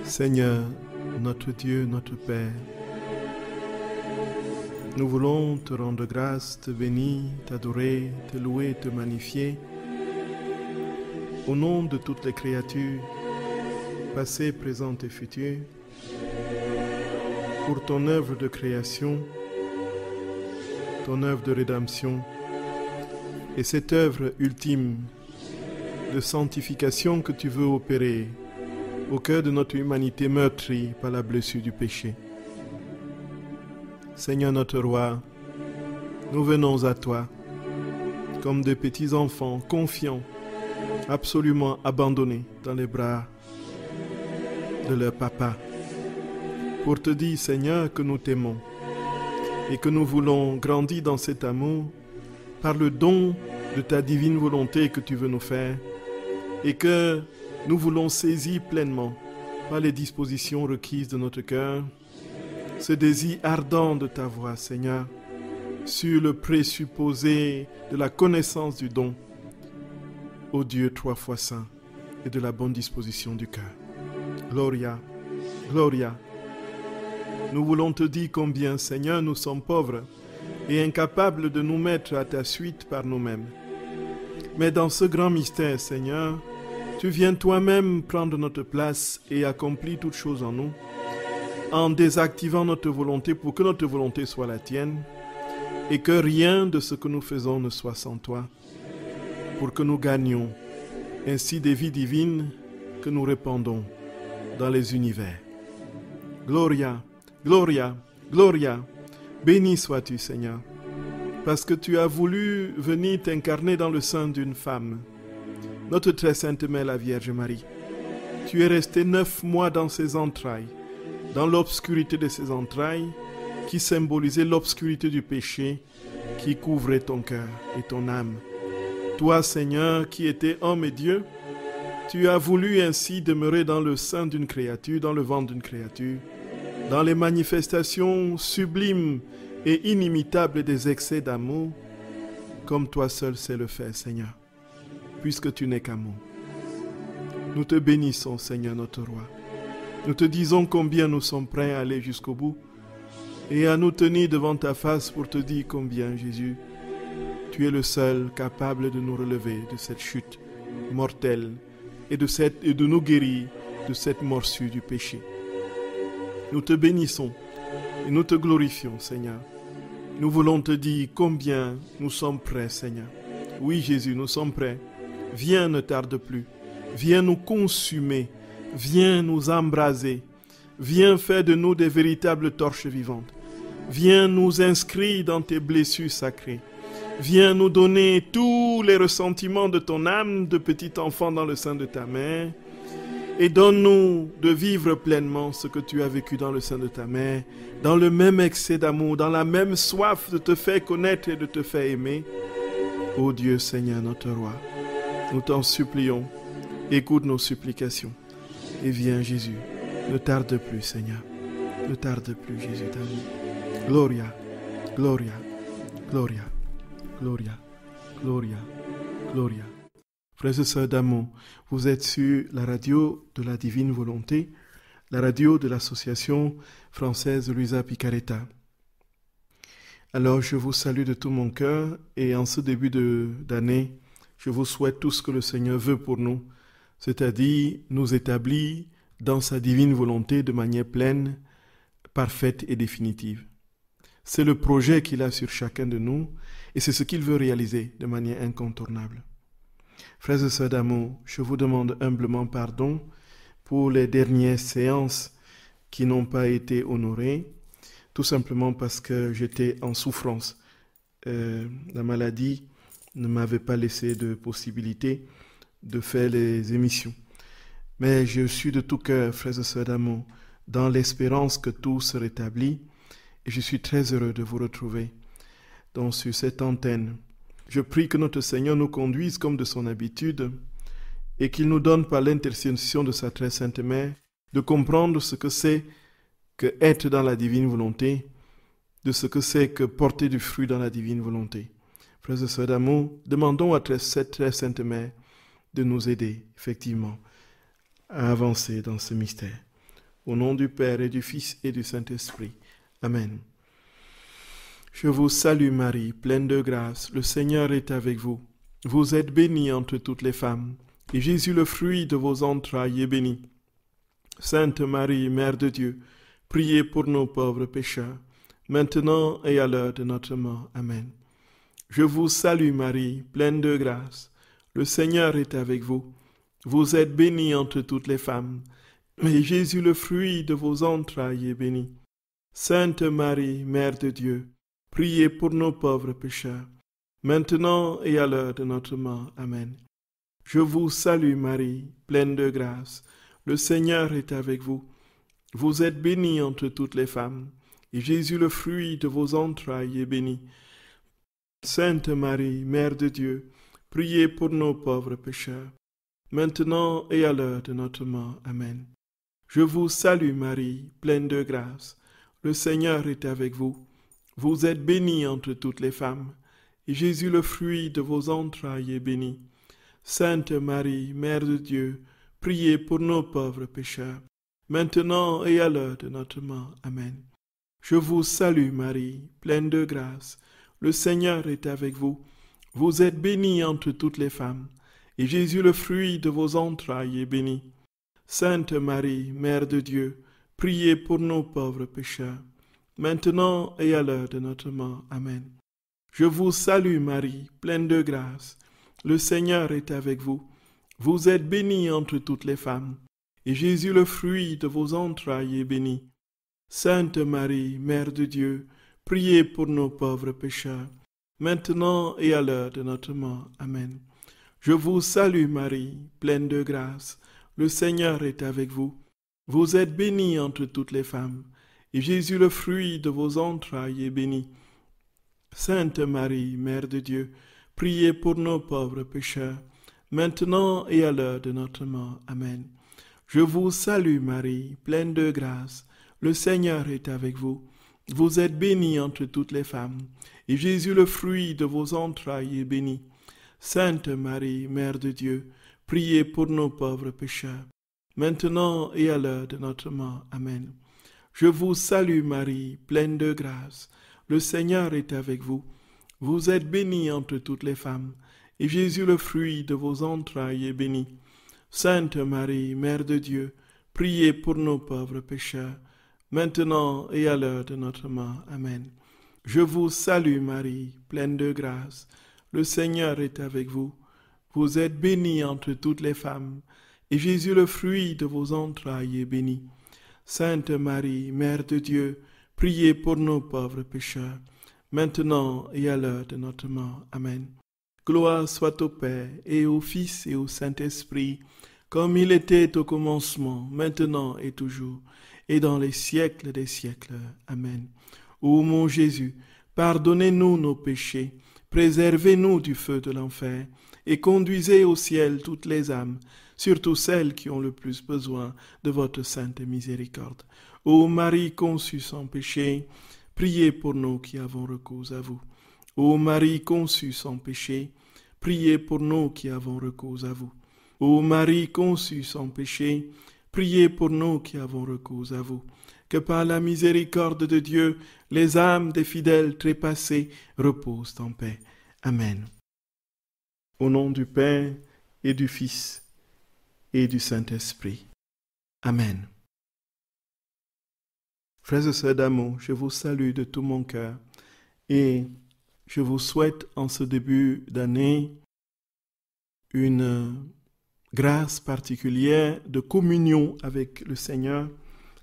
Seigneur, notre Dieu, notre Père, nous voulons te rendre grâce, te bénir, t'adorer, te louer, te magnifier. Au nom de toutes les créatures, passées, présentes et futures, pour ton œuvre de création, ton œuvre de rédemption et cette œuvre ultime de sanctification que tu veux opérer au cœur de notre humanité meurtrie par la blessure du péché. Seigneur notre Roi, nous venons à toi comme des petits enfants confiants, absolument abandonnés dans les bras de leur papa, pour te dire, Seigneur, que nous t'aimons et que nous voulons grandir dans cet amour par le don de ta divine volonté que tu veux nous faire et que nous voulons saisir pleinement par les dispositions requises de notre cœur ce désir ardent de ta voix, Seigneur, sur le présupposé de la connaissance du don, ô Dieu 3 fois saint, et de la bonne disposition du cœur. Gloria, Gloria. Nous voulons te dire combien, Seigneur, nous sommes pauvres et incapables de nous mettre à ta suite par nous-mêmes. Mais dans ce grand mystère, Seigneur, tu viens toi-même prendre notre place et accomplir toutes choses en nous, en désactivant notre volonté pour que notre volonté soit la tienne et que rien de ce que nous faisons ne soit sans toi, pour que nous gagnions ainsi des vies divines que nous répandons dans les univers. Gloria, Gloria, Gloria, béni sois-tu, Seigneur, parce que tu as voulu venir t'incarner dans le sein d'une femme, notre très sainte mère, la Vierge Marie. Tu es resté 9 mois dans ses entrailles, dans l'obscurité de ses entrailles, qui symbolisait l'obscurité du péché qui couvrait ton cœur et ton âme. Toi, Seigneur, qui étais homme et Dieu, tu as voulu ainsi demeurer dans le sein d'une créature, dans le ventre d'une créature, dans les manifestations sublimes et inimitables des excès d'amour, comme toi seul sais le faire, Seigneur, puisque tu n'es qu'amour. Nous te bénissons, Seigneur notre Roi. Nous te disons combien nous sommes prêts à aller jusqu'au bout et à nous tenir devant ta face pour te dire combien, Jésus, tu es le seul capable de nous relever de cette chute mortelle et de nous guérir de cette morsure du péché. Nous te bénissons et nous te glorifions, Seigneur. Nous voulons te dire combien nous sommes prêts, Seigneur. Oui, Jésus, nous sommes prêts. Viens, ne tarde plus. Viens nous consumer. Viens nous embraser. Viens faire de nous des véritables torches vivantes. Viens nous inscrire dans tes blessures sacrées. Viens nous donner tous les ressentiments de ton âme de petit enfant dans le sein de ta mère. Et donne-nous de vivre pleinement ce que tu as vécu dans le sein de ta mère, dans le même excès d'amour, dans la même soif de te faire connaître et de te faire aimer. Ô Dieu Seigneur notre Roi, nous t'en supplions, écoute nos supplications. Et viens Jésus, ne tarde plus Seigneur, ne tarde plus Jésus, t'aime. Gloria, Gloria, Gloria, Gloria, Gloria, Gloria. Frères et sœurs d'amour, vous êtes sur la radio de la Divine Volonté, la radio de l'association française Luisa Picaretta. Alors je vous salue de tout mon cœur et en ce début d'année, je vous souhaite tout ce que le Seigneur veut pour nous, c'est-à-dire nous établir dans sa divine volonté de manière pleine, parfaite et définitive. C'est le projet qu'il a sur chacun de nous et c'est ce qu'il veut réaliser de manière incontournable. Frères et sœurs d'amour, je vous demande humblement pardon pour les dernières séances qui n'ont pas été honorées, tout simplement parce que j'étais en souffrance. La maladie ne m'avait pas laissé de possibilité de faire les émissions. Mais je suis de tout cœur, frères et sœurs d'amour, dans l'espérance que tout se rétablit et je suis très heureux de vous retrouver donc sur cette antenne. Je prie que notre Seigneur nous conduise comme de son habitude et qu'il nous donne par l'intercession de sa très sainte mère de comprendre ce que c'est que être dans la divine volonté, de ce que c'est que porter du fruit dans la divine volonté. Frères et sœurs d'amour, demandons à cette très sainte mère de nous aider, effectivement, à avancer dans ce mystère. Au nom du Père et du Fils et du Saint-Esprit. Amen. Je vous salue Marie, pleine de grâce, le Seigneur est avec vous. Vous êtes bénie entre toutes les femmes, et Jésus, le fruit de vos entrailles, est béni. Sainte Marie, Mère de Dieu, priez pour nos pauvres pécheurs, maintenant et à l'heure de notre mort. Amen. Je vous salue Marie, pleine de grâce, le Seigneur est avec vous. Vous êtes bénie entre toutes les femmes, et Jésus, le fruit de vos entrailles, est béni. Sainte Marie, Mère de Dieu, priez pour nos pauvres pécheurs, maintenant et à l'heure de notre mort. Amen. Je vous salue Marie, pleine de grâce, le Seigneur est avec vous. Vous êtes bénie entre toutes les femmes, et Jésus, le fruit de vos entrailles, est béni. Sainte Marie, Mère de Dieu, priez pour nos pauvres pécheurs, maintenant et à l'heure de notre mort. Amen. Je vous salue Marie, pleine de grâce, le Seigneur est avec vous. Vous êtes bénie entre toutes les femmes, et Jésus, le fruit de vos entrailles, est béni. Sainte Marie, Mère de Dieu, priez pour nos pauvres pécheurs, maintenant et à l'heure de notre mort. Amen. Je vous salue Marie, pleine de grâce, le Seigneur est avec vous. Vous êtes bénie entre toutes les femmes, et Jésus, le fruit de vos entrailles, est béni. Sainte Marie, Mère de Dieu, priez pour nos pauvres pécheurs, maintenant et à l'heure de notre mort. Amen. Je vous salue Marie, pleine de grâce, le Seigneur est avec vous. Vous êtes bénie entre toutes les femmes, et Jésus, le fruit de vos entrailles, est béni. Sainte Marie, Mère de Dieu, priez pour nos pauvres pécheurs, maintenant et à l'heure de notre mort. Amen. Je vous salue Marie, pleine de grâce, le Seigneur est avec vous. Vous êtes bénie entre toutes les femmes, et Jésus, le fruit de vos entrailles, est béni. Sainte Marie, Mère de Dieu, priez pour nos pauvres pécheurs, maintenant et à l'heure de notre mort. Amen. Je vous salue Marie, pleine de grâce, le Seigneur est avec vous. Vous êtes bénie entre toutes les femmes, et Jésus, le fruit de vos entrailles, est béni. Sainte Marie, Mère de Dieu, priez pour nos pauvres pécheurs, maintenant et à l'heure de notre mort. Amen. Je vous salue Marie, pleine de grâce, le Seigneur est avec vous. Vous êtes bénie entre toutes les femmes, et Jésus, le fruit de vos entrailles, est béni. Sainte Marie, Mère de Dieu, priez pour nos pauvres pécheurs, maintenant et à l'heure de notre mort. Amen. Je vous salue Marie, pleine de grâce, le Seigneur est avec vous. Vous êtes bénie entre toutes les femmes, et Jésus, le fruit de vos entrailles, est béni. Sainte Marie, Mère de Dieu, priez pour nos pauvres pécheurs, maintenant et à l'heure de notre mort. Amen. Gloire soit au Père, et au Fils, et au Saint-Esprit, comme il était au commencement, maintenant et toujours, et dans les siècles des siècles. Amen. Ô mon Jésus, pardonnez-nous nos péchés, préservez-nous du feu de l'enfer, et conduisez au ciel toutes les âmes, surtout celles qui ont le plus besoin de votre sainte miséricorde. Ô Marie conçue sans péché, priez pour nous qui avons recours à vous. Ô Marie conçue sans péché, priez pour nous qui avons recours à vous. Ô Marie conçue sans péché, priez pour nous qui avons recours à vous. Que par la miséricorde de Dieu, les âmes des fidèles trépassés reposent en paix. Amen. Au nom du Père et du Fils et du Saint-Esprit. Amen. Frères et sœurs d'amour, je vous salue de tout mon cœur et je vous souhaite en ce début d'année une grâce particulière de communion avec le Seigneur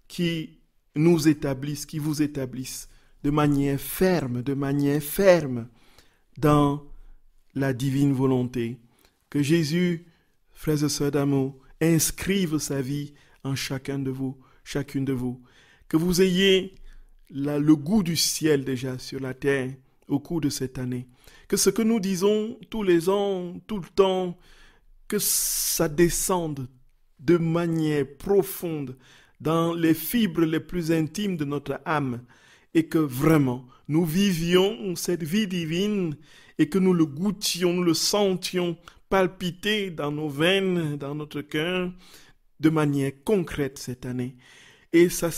qui nous établisse, qui vous établisse de manière ferme dans la divine volonté. Que Jésus, frères et sœurs d'amour, inscrive sa vie en chacun de vous, chacune de vous. Que vous ayez le goût du ciel déjà sur la terre au cours de cette année. Que ce que nous disons tous les ans, tout le temps, que ça descende de manière profonde dans les fibres les plus intimes de notre âme et que vraiment nous vivions cette vie divine et que nous le goûtions, nous le sentions palpiter dans nos veines, dans notre cœur de manière concrète cette année. Et ça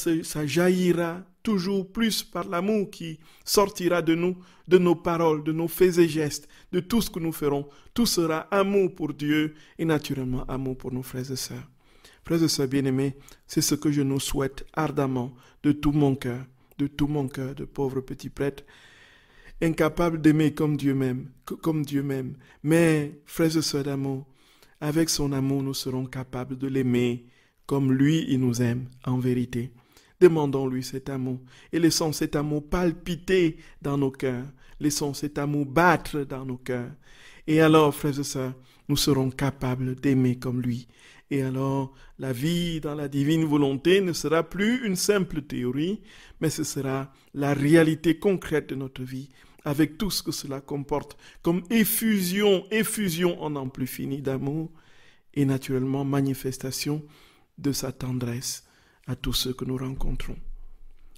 jaillira toujours plus par l'amour qui sortira de nous, de nos paroles, de nos faits et gestes, de tout ce que nous ferons. Tout sera amour pour Dieu et naturellement amour pour nos frères et sœurs. Frères et sœurs bien-aimés, c'est ce que je nous souhaite ardemment de tout mon cœur, de pauvre petit prêtre, incapable d'aimer comme Dieu m'aime. Mais, frères et sœurs d'amour, avec son amour, nous serons capables de l'aimer comme lui, il nous aime en vérité. Demandons-lui cet amour et laissons cet amour palpiter dans nos cœurs. Laissons cet amour battre dans nos cœurs. Et alors, frères et sœurs, nous serons capables d'aimer comme lui. Et alors, la vie dans la divine volonté ne sera plus une simple théorie, mais ce sera la réalité concrète de notre vie, avec tout ce que cela comporte, comme effusion en n'en plus fini d'amour, et naturellement manifestation de sa tendresse à tous ceux que nous rencontrons.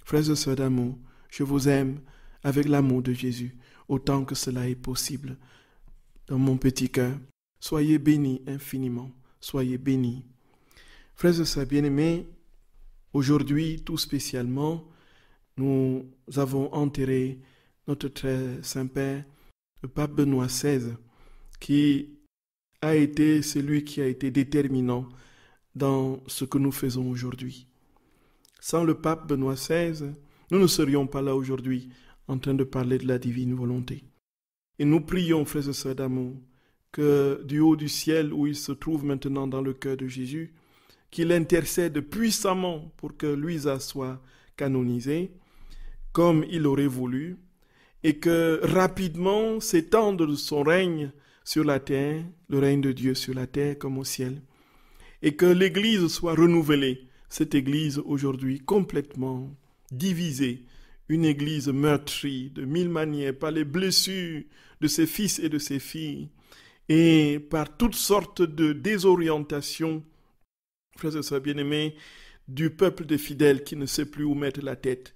Frères et sœurs d'amour, je vous aime avec l'amour de Jésus, autant que cela est possible. Dans mon petit cœur, soyez bénis infiniment, soyez bénis. Frères et sœurs bien-aimés, aujourd'hui, tout spécialement, nous avons enterré notre très Saint-Père, le pape Benoît XVI, qui a été celui qui a été déterminant dans ce que nous faisons aujourd'hui. Sans le pape Benoît XVI, nous ne serions pas là aujourd'hui en train de parler de la divine volonté. Et nous prions, frères et sœurs d'amour, que du haut du ciel où il se trouve maintenant dans le cœur de Jésus, qu'il intercède puissamment pour que Luisa soit canonisée, comme il aurait voulu, et que rapidement s'étende son règne sur la terre, le règne de Dieu sur la terre comme au ciel, et que l'Église soit renouvelée, cette Église aujourd'hui complètement divisée, une Église meurtrie de mille manières par les blessures de ses fils et de ses filles, et par toutes sortes de désorientations, frères et sœurs bien-aimés, du peuple des fidèles qui ne sait plus où mettre la tête.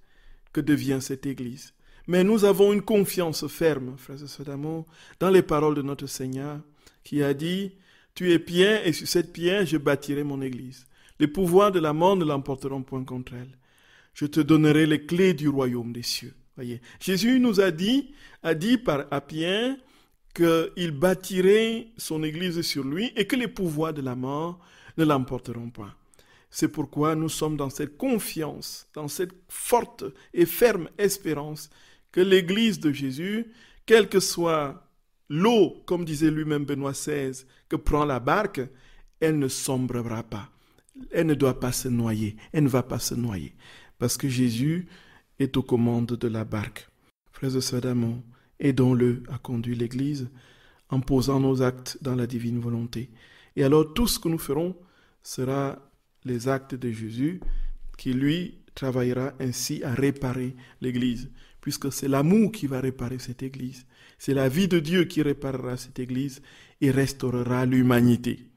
Que devient cette Église? Mais nous avons une confiance ferme, frères et sœurs d'amour, dans les paroles de notre Seigneur, qui a dit « Tu es pierre, et sur cette pierre, je bâtirai mon Église. Les pouvoirs de la mort ne l'emporteront point contre elle. Je te donnerai les clés du royaume des cieux. » Voyez, Jésus nous a dit à Pierre qu'il bâtirait son Église sur lui et que les pouvoirs de la mort ne l'emporteront pas. C'est pourquoi nous sommes dans cette confiance, dans cette forte et ferme espérance que l'Église de Jésus, quelle que soit l'eau, comme disait lui-même Benoît XVI, que prend la barque, elle ne sombrera pas. Elle ne doit pas se noyer. Elle ne va pas se noyer. Parce que Jésus est aux commandes de la barque. Frères et sœurs d'amour, aidons-le à conduire l'Église en posant nos actes dans la divine volonté. Et alors tout ce que nous ferons sera les actes de Jésus qui, lui, travaillera ainsi à réparer l'Église, puisque c'est l'amour qui va réparer cette Église. C'est la vie de Dieu qui réparera cette Église et restaurera l'humanité.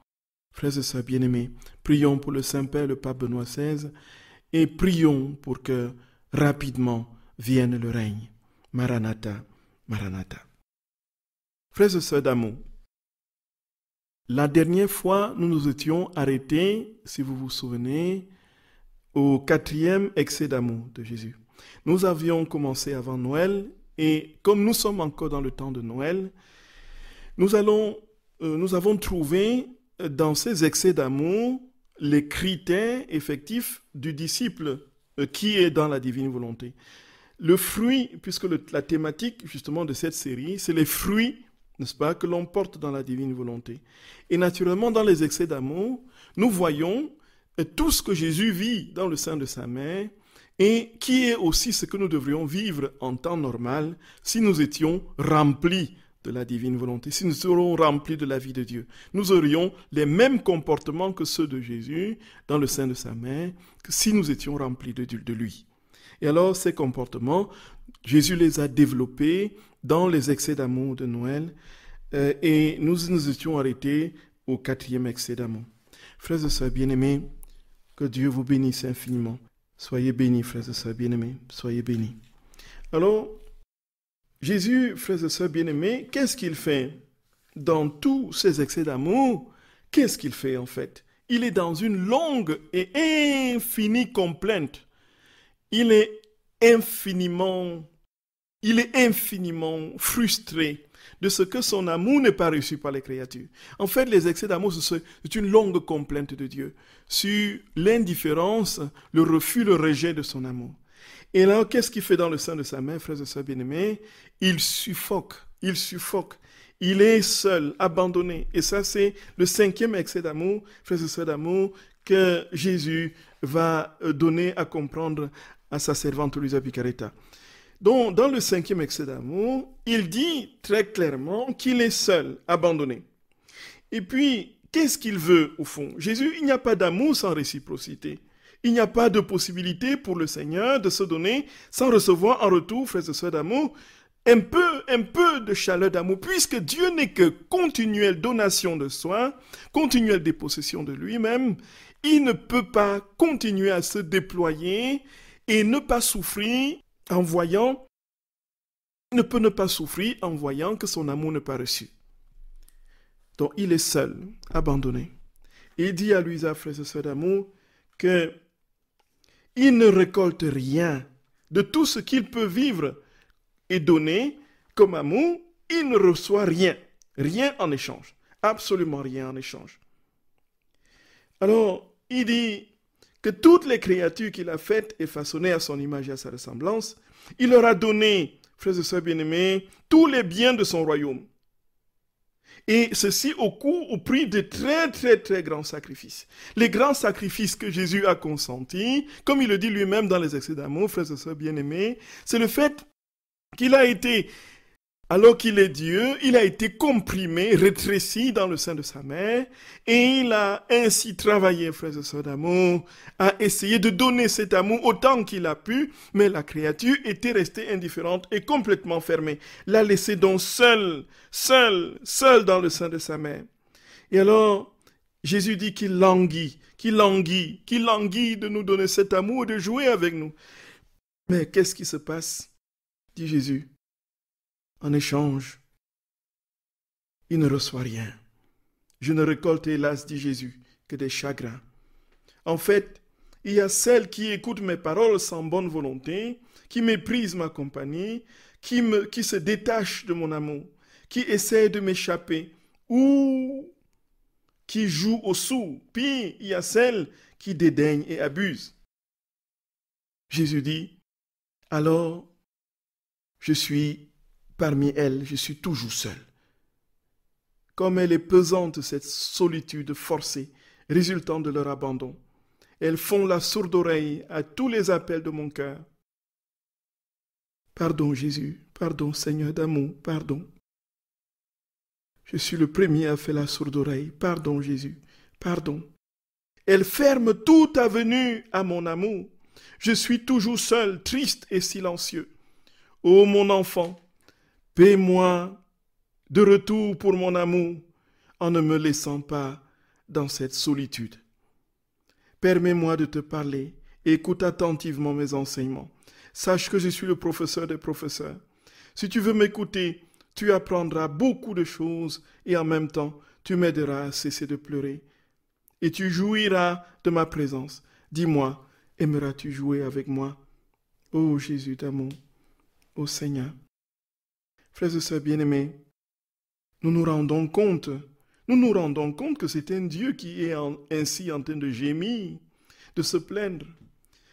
Frères et sœurs bien-aimés, prions pour le Saint-Père, le pape Benoît XVI, et prions pour que rapidement vienne le règne. Maranatha, Maranatha. Frères et sœurs d'amour, la dernière fois, nous nous étions arrêtés, si vous vous souvenez, au 4e excès d'amour de Jésus. Nous avions commencé avant Noël et comme nous sommes encore dans le temps de Noël, nous avons trouvé dans ces excès d'amour les critères effectifs du disciple qui est dans la divine volonté. Le fruit, puisque la thématique justement de cette série, c'est les fruits, n'est-ce pas, que l'on porte dans la divine volonté. Et naturellement, dans les excès d'amour, nous voyons tout ce que Jésus vit dans le sein de sa mère et qui est aussi ce que nous devrions vivre en temps normal si nous étions remplis de la divine volonté, si nous serions remplis de la vie de Dieu. Nous aurions les mêmes comportements que ceux de Jésus dans le sein de sa mère, que si nous étions remplis de lui. Et alors, ces comportements, Jésus les a développés dans les excès d'amour de Noël et nous étions arrêtés au 4e excès d'amour. Frères et sœurs bien-aimés, que Dieu vous bénisse infiniment. Soyez bénis, frères et sœurs bien-aimés, soyez bénis. Alors, Jésus, frères et sœurs bien-aimés, qu'est-ce qu'il fait dans tous ces excès d'amour? Qu'est-ce qu'il fait en fait? il est dans une longue et infinie complainte. Il est infiniment frustré de ce que son amour n'est pas reçu par les créatures. En fait, les excès d'amour, c'est une longue complainte de Dieu sur l'indifférence, le refus, le rejet de son amour. Et là, qu'est-ce qu'il fait dans le sein de sa mère, frères et sœurs bien-aimés? Il suffoque. Il est seul, abandonné. Et ça, c'est le 5e excès d'amour, frères et sœurs d'amour, que Jésus va donner à comprendre à sa servante Luisa Picaretta. Donc, dans le 5e excès d'amour, il dit très clairement qu'il est seul, abandonné. Et puis, qu'est-ce qu'il veut au fond? Jésus, il n'y a pas d'amour sans réciprocité. Il n'y a pas de possibilité pour le Seigneur de se donner sans recevoir en retour, frères et sœurs d'amour, un peu de chaleur d'amour, puisque Dieu n'est que continuelle donation de soi, continuelle dépossession de lui-même. Il ne peut pas continuer à se déployer et ne pas souffrir en voyant, ne peut ne pas souffrir en voyant que son amour n'est pas reçu. Donc il est seul, abandonné. Il dit à Luisa, frères et sœurs d'amour, que il ne récolte rien de tout ce qu'il peut vivre et donner comme amour. Il ne reçoit rien en échange, absolument rien en échange. Alors, il dit que toutes les créatures qu'il a faites et façonnées à son image et à sa ressemblance, il leur a donné, frères et sœurs bien-aimés, tous les biens de son royaume. Et ceci au prix de très grands sacrifices. Les grands sacrifices que Jésus a consentis, comme il le dit lui-même dans les excès d'amour, frères et sœurs bien-aimés, c'est le fait qu'il a été, alors qu'il est Dieu, il a été comprimé, rétréci dans le sein de sa mère, et il a ainsi travaillé, frères et sœurs d'amour, à essayer de donner cet amour autant qu'il a pu, mais la créature était restée indifférente et complètement fermée. L'a laissé donc seul dans le sein de sa mère. Et alors, Jésus dit qu'il languit de nous donner cet amour, de jouer avec nous. Mais qu'est-ce qui se passe? Dit Jésus. En échange, il ne reçoit rien. Je ne récolte, hélas, dit Jésus, que des chagrins. En fait, il y a celles qui écoutent mes paroles sans bonne volonté, qui méprisent ma compagnie, qui se détachent de mon amour, qui essaient de m'échapper ou qui jouent au sourd. Puis, il y a celles qui dédaignent et abusent. Jésus dit, alors, je suis parmi elles, je suis toujours seul. Comme elle est pesante, cette solitude forcée, résultant de leur abandon. Elles font la sourde oreille à tous les appels de mon cœur. Pardon Jésus, pardon Seigneur d'amour, pardon. Je suis le premier à faire la sourde oreille. Pardon Jésus, pardon. Elles ferment toute avenue à mon amour. Je suis toujours seul, triste et silencieux. Ô mon enfant, paie-moi de retour pour mon amour en ne me laissant pas dans cette solitude. Permets-moi de te parler et écoute attentivement mes enseignements. Sache que je suis le professeur des professeurs. Si tu veux m'écouter, tu apprendras beaucoup de choses et en même temps, tu m'aideras à cesser de pleurer. Et tu jouiras de ma présence. Dis-moi, aimeras-tu jouer avec moi? Ô Jésus d'amour, ô Seigneur. Frères et sœurs bien-aimés, nous nous rendons compte que c'est un Dieu qui est ainsi en train de gémir, de se plaindre,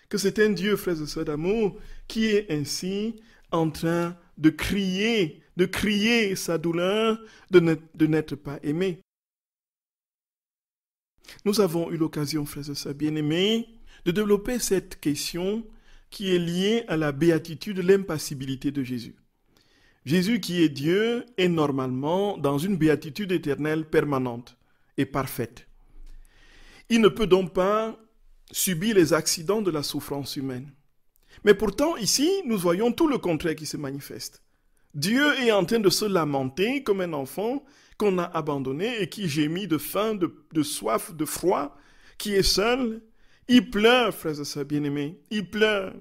que c'est un Dieu, frères et sœurs d'amour, qui est ainsi en train de crier sa douleur de n'être pas aimé. Nous avons eu l'occasion, frères et sœurs bien-aimés, de développer cette question qui est liée à la béatitude, l'impassibilité de Jésus. Jésus qui est Dieu est normalement dans une béatitude éternelle permanente et parfaite. Il ne peut donc pas subir les accidents de la souffrance humaine. Mais pourtant, ici, nous voyons tout le contraire qui se manifeste. Dieu est en train de se lamenter comme un enfant qu'on a abandonné et qui gémit de faim, de soif, de froid, qui est seul. Il pleure, frères et sœurs bien-aimés. Il pleure.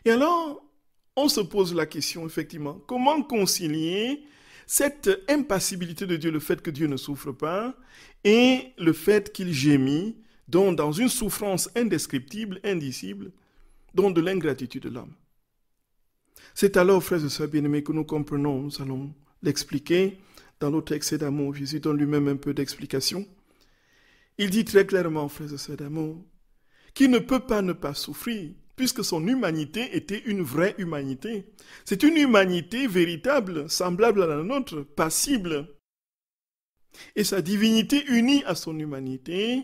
Et alors, on se pose la question, effectivement, comment concilier cette impassibilité de Dieu, le fait que Dieu ne souffre pas, et le fait qu'il gémit, donc dans une souffrance indescriptible, indicible, donc de l'ingratitude de l'homme. C'est alors, frères et sœurs bien-aimés, que nous comprenons, nous allons l'expliquer dans notre excès d'amour. Jésus donne lui-même un peu d'explication. Il dit très clairement, frères et sœurs d'amour, qu'il ne peut pas ne pas souffrir, puisque son humanité était une vraie humanité. C'est une humanité véritable, semblable à la nôtre, passible. Et sa divinité unie à son humanité,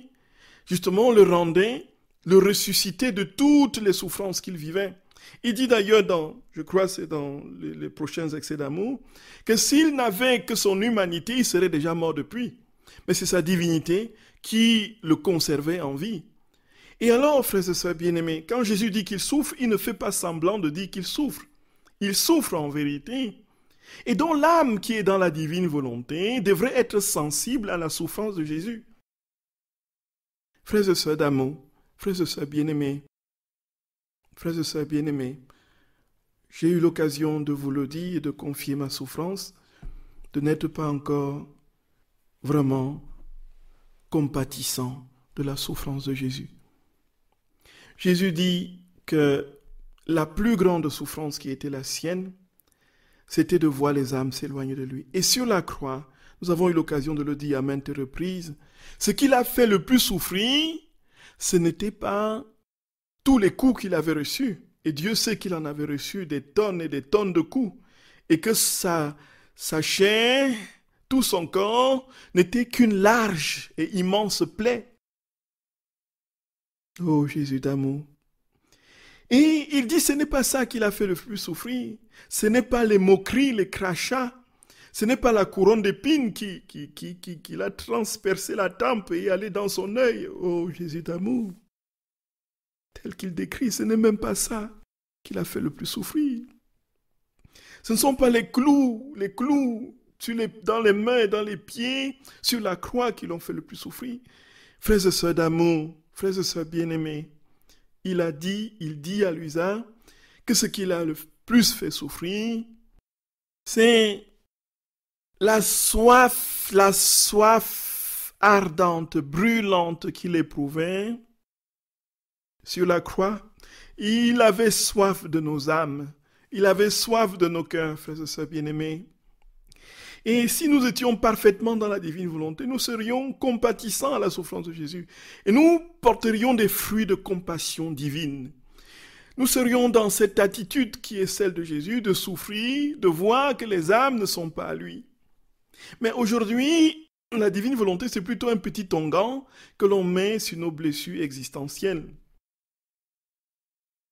justement, le rendait, le ressuscitait de toutes les souffrances qu'il vivait. Il dit d'ailleurs, je crois que c'est dans les prochains excès d'amour, que s'il n'avait que son humanité, il serait déjà mort depuis. Mais c'est sa divinité qui le conservait en vie. Et alors, frères et sœurs bien-aimés, quand Jésus dit qu'il souffre, il ne fait pas semblant de dire qu'il souffre. Il souffre en vérité. Et donc l'âme qui est dans la divine volonté devrait être sensible à la souffrance de Jésus. Frères et sœurs d'amour, frères et sœurs bien-aimés, frères et sœurs bien-aimés, j'ai eu l'occasion de vous le dire et de confier ma souffrance, de n'être pas encore vraiment compatissant de la souffrance de Jésus. Jésus dit que la plus grande souffrance qui était la sienne, c'était de voir les âmes s'éloigner de lui. Et sur la croix, nous avons eu l'occasion de le dire à maintes reprises, ce qu'il a fait le plus souffrir, ce n'était pas tous les coups qu'il avait reçus. Et Dieu sait qu'il en avait reçu des tonnes et des tonnes de coups. Et que sa chair, tout son corps, n'était qu'une large et immense plaie. Oh Jésus d'amour. Et il dit, ce n'est pas ça qu'il a fait le plus souffrir. Ce n'est pas les moqueries, les crachats. Ce n'est pas la couronne d'épines qui l'a transpercé la tempe et allé dans son œil. Oh Jésus d'amour. Tel qu'il décrit, ce n'est même pas ça qu'il a fait le plus souffrir. Ce ne sont pas les clous dans les mains et dans les pieds, sur la croix qui l'ont fait le plus souffrir. Frères et sœurs d'amour, frères et sœurs bien-aimés, il dit à Luisa que ce qu'il a le plus fait souffrir, c'est la soif ardente, brûlante qu'il éprouvait sur la croix. Il avait soif de nos âmes, il avait soif de nos cœurs, frères et sœurs bien-aimés. Et si nous étions parfaitement dans la divine volonté, nous serions compatissants à la souffrance de Jésus. Et nous porterions des fruits de compassion divine. Nous serions dans cette attitude qui est celle de Jésus, de souffrir, de voir que les âmes ne sont pas à lui. Mais aujourd'hui, la divine volonté, c'est plutôt un petit onguent que l'on met sur nos blessures existentielles.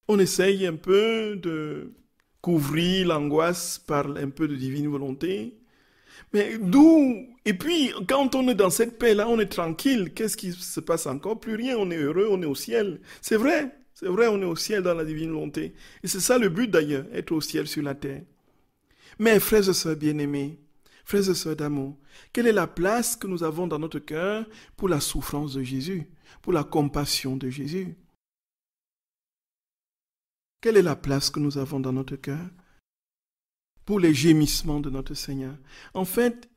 On essaye un peu de couvrir l'angoisse par un peu de divine volonté. Mais et puis, quand on est dans cette paix-là, on est tranquille. Qu'est-ce qui se passe encore? Plus rien, on est heureux, on est au ciel. C'est vrai, on est au ciel dans la divine volonté. Et c'est ça le but d'ailleurs, être au ciel sur la terre. Mais frères et sœurs bien-aimés, frères et sœurs d'amour, quelle est la place que nous avons dans notre cœur pour la souffrance de Jésus, pour la compassion de Jésus? Quelle est la place que nous avons dans notre cœur pour les gémissements de notre Seigneur? En fait,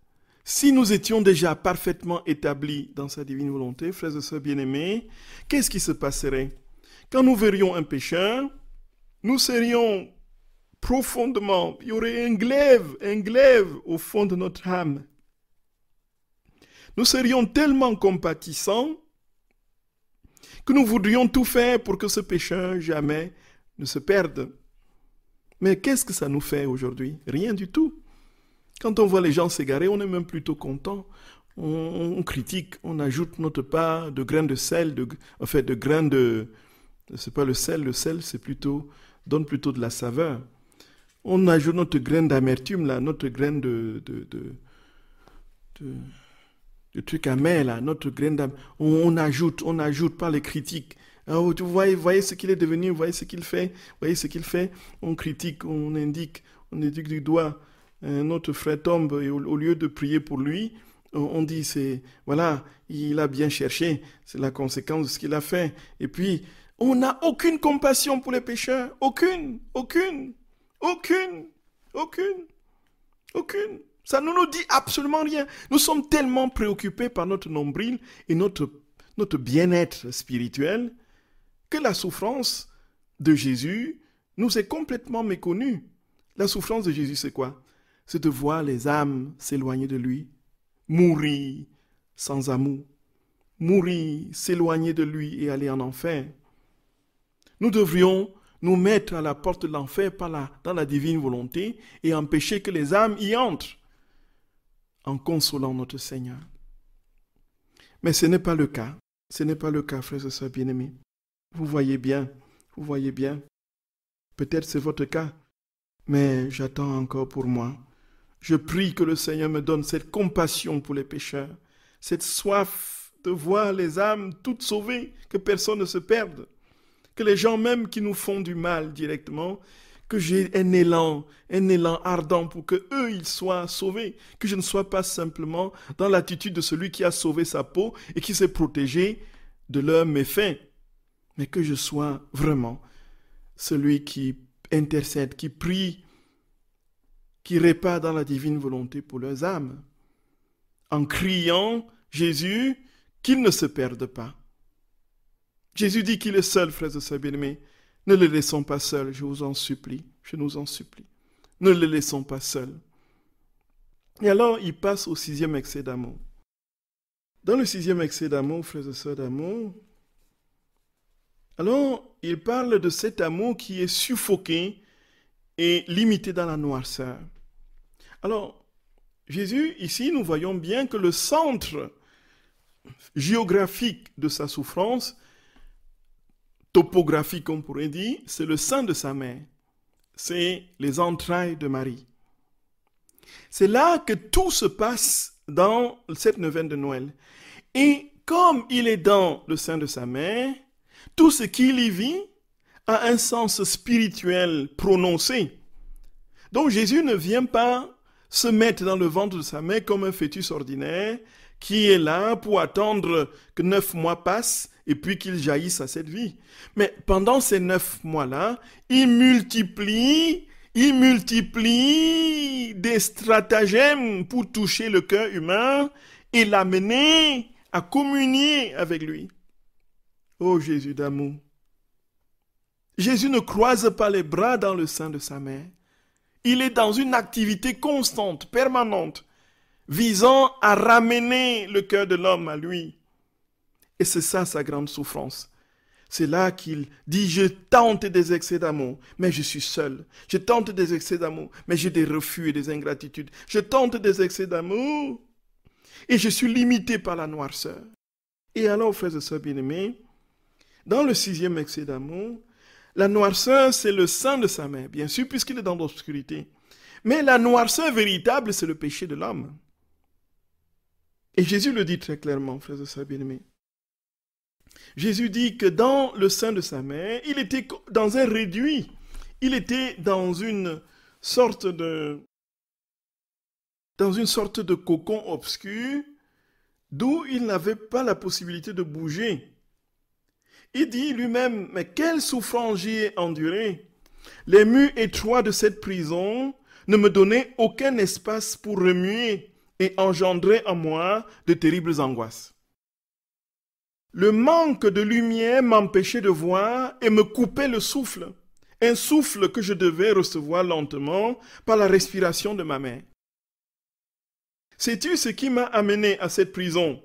si nous étions déjà parfaitement établis dans sa divine volonté, frères et sœurs bien-aimés, qu'est-ce qui se passerait? Quand nous verrions un pécheur, nous serions profondément, il y aurait un glaive au fond de notre âme. Nous serions tellement compatissants que nous voudrions tout faire pour que ce pécheur jamais ne se perde. Mais qu'est-ce que ça nous fait aujourd'hui? Rien du tout. Quand on voit les gens s'égarer, on est même plutôt content. On critique, on ajoute notre part de grains de sel, de grains de... C'est pas le sel c'est plutôt... donne plutôt de la saveur. On ajoute notre grain d'amertume, là, notre grain de trucs amers, là, notre grain d'amertume. On ajoute par les critiques. Oh, vous voyez ce qu'il est devenu, vous voyez ce qu'il fait, on critique, on indique du doigt. Notre frère tombe et au lieu de prier pour lui, on dit voilà, il a bien cherché, c'est la conséquence de ce qu'il a fait. Et puis, on n'a aucune compassion pour les pécheurs, aucune. Ça ne nous dit absolument rien. Nous sommes tellement préoccupés par notre nombril et notre bien-être spirituel que la souffrance de Jésus nous est complètement méconnue. La souffrance de Jésus, c'est quoi? C'est de voir les âmes s'éloigner de lui, mourir sans amour, mourir, s'éloigner de lui et aller en enfer. Nous devrions nous mettre à la porte de l'enfer dans la divine volonté et empêcher que les âmes y entrent en consolant notre Seigneur. Mais ce n'est pas le cas. Ce n'est pas le cas, frères et sœurs bien-aimés. Vous voyez bien. Peut-être c'est votre cas, mais j'attends encore pour moi. Je prie que le Seigneur me donne cette compassion pour les pécheurs, cette soif de voir les âmes toutes sauvées, que personne ne se perde, que les gens même qui nous font du mal directement, que j'ai un élan ardent pour que eux ils soient sauvés, que je ne sois pas simplement dans l'attitude de celui qui a sauvé sa peau et qui s'est protégé de leurs méfaits, mais que je sois vraiment celui qui intercède, qui prie, qui répare dans la divine volonté pour leurs âmes, en criant Jésus, qu'ils ne se perdent pas. Jésus dit qu'il est seul, frères et sœurs bien-aimés. Ne le laissons pas seul, je vous en supplie, je nous en supplie. Ne le laissons pas seul. Et alors, il passe au 6e excès d'amour. Dans le 6e excès d'amour, frères et sœurs d'amour, alors, il parle de cet amour qui est suffoqué et limité dans la noirceur. Alors, Jésus, ici, nous voyons bien que le centre géographique de sa souffrance, topographique, on pourrait dire, c'est le sein de sa mère. C'est les entrailles de Marie. C'est là que tout se passe dans cette neuvaine de Noël. Et comme il est dans le sein de sa mère, tout ce qu'il y vit a un sens spirituel prononcé. Donc Jésus ne vient pas se mettre dans le ventre de sa mère comme un fœtus ordinaire qui est là pour attendre que 9 mois passent et puis qu'il jaillisse à cette vie. Mais pendant ces 9 mois-là, il multiplie des stratagèmes pour toucher le cœur humain et l'amener à communier avec lui. Oh Jésus d'amour! Jésus ne croise pas les bras dans le sein de sa mère. Il est dans une activité constante, permanente, visant à ramener le cœur de l'homme à lui. Et c'est ça sa grande souffrance. C'est là qu'il dit, je tente des excès d'amour, mais je suis seul. Je tente des excès d'amour, mais j'ai des refus et des ingratitudes. Je tente des excès d'amour et je suis limité par la noirceur. Et alors, frères et sœurs bien-aimés, dans le 6e excès d'amour, la noirceur, c'est le sein de sa mère, bien sûr, puisqu'il est dans l'obscurité. Mais la noirceur véritable, c'est le péché de l'homme. Et Jésus le dit très clairement, frères et sœurs bien-aimés. Jésus dit que dans le sein de sa mère, il était dans un réduit. Il était dans une sorte de cocon obscur d'où il n'avait pas la possibilité de bouger. Il dit lui-même, mais quelle souffrance j'y ai endurée. Les murs étroits de cette prison ne me donnaient aucun espace pour remuer et engendrer en moi de terribles angoisses. Le manque de lumière m'empêchait de voir et me coupait le souffle, un souffle que je devais recevoir lentement par la respiration de ma mère. Sais-tu ce qui m'a amené à cette prison?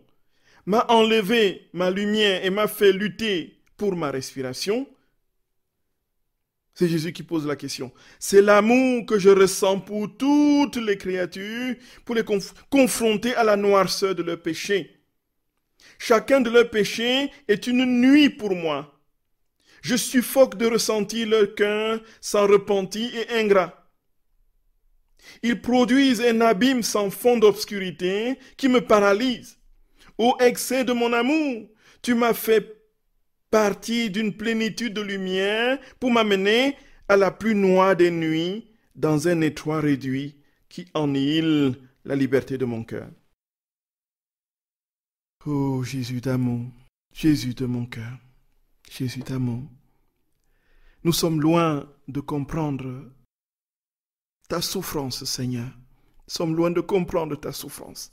M'a enlevé ma lumière et m'a fait lutter pour ma respiration? C'est Jésus qui pose la question. C'est l'amour que je ressens pour toutes les créatures, pour les confronter à la noirceur de leur péché. Chacun de leurs péchés est une nuit pour moi. Je suffoque de ressentir leur cœur sans repentir et ingrat. Ils produisent un abîme sans fond d'obscurité qui me paralyse. Ô excès de mon amour, tu m'as fait partir d'une plénitude de lumière pour m'amener à la plus noire des nuits dans un étroit réduit qui annihile la liberté de mon cœur. Oh Jésus d'amour, Jésus de mon cœur, Jésus d'amour. Nous sommes loin de comprendre ta souffrance, Seigneur, sommes loin de comprendre ta souffrance.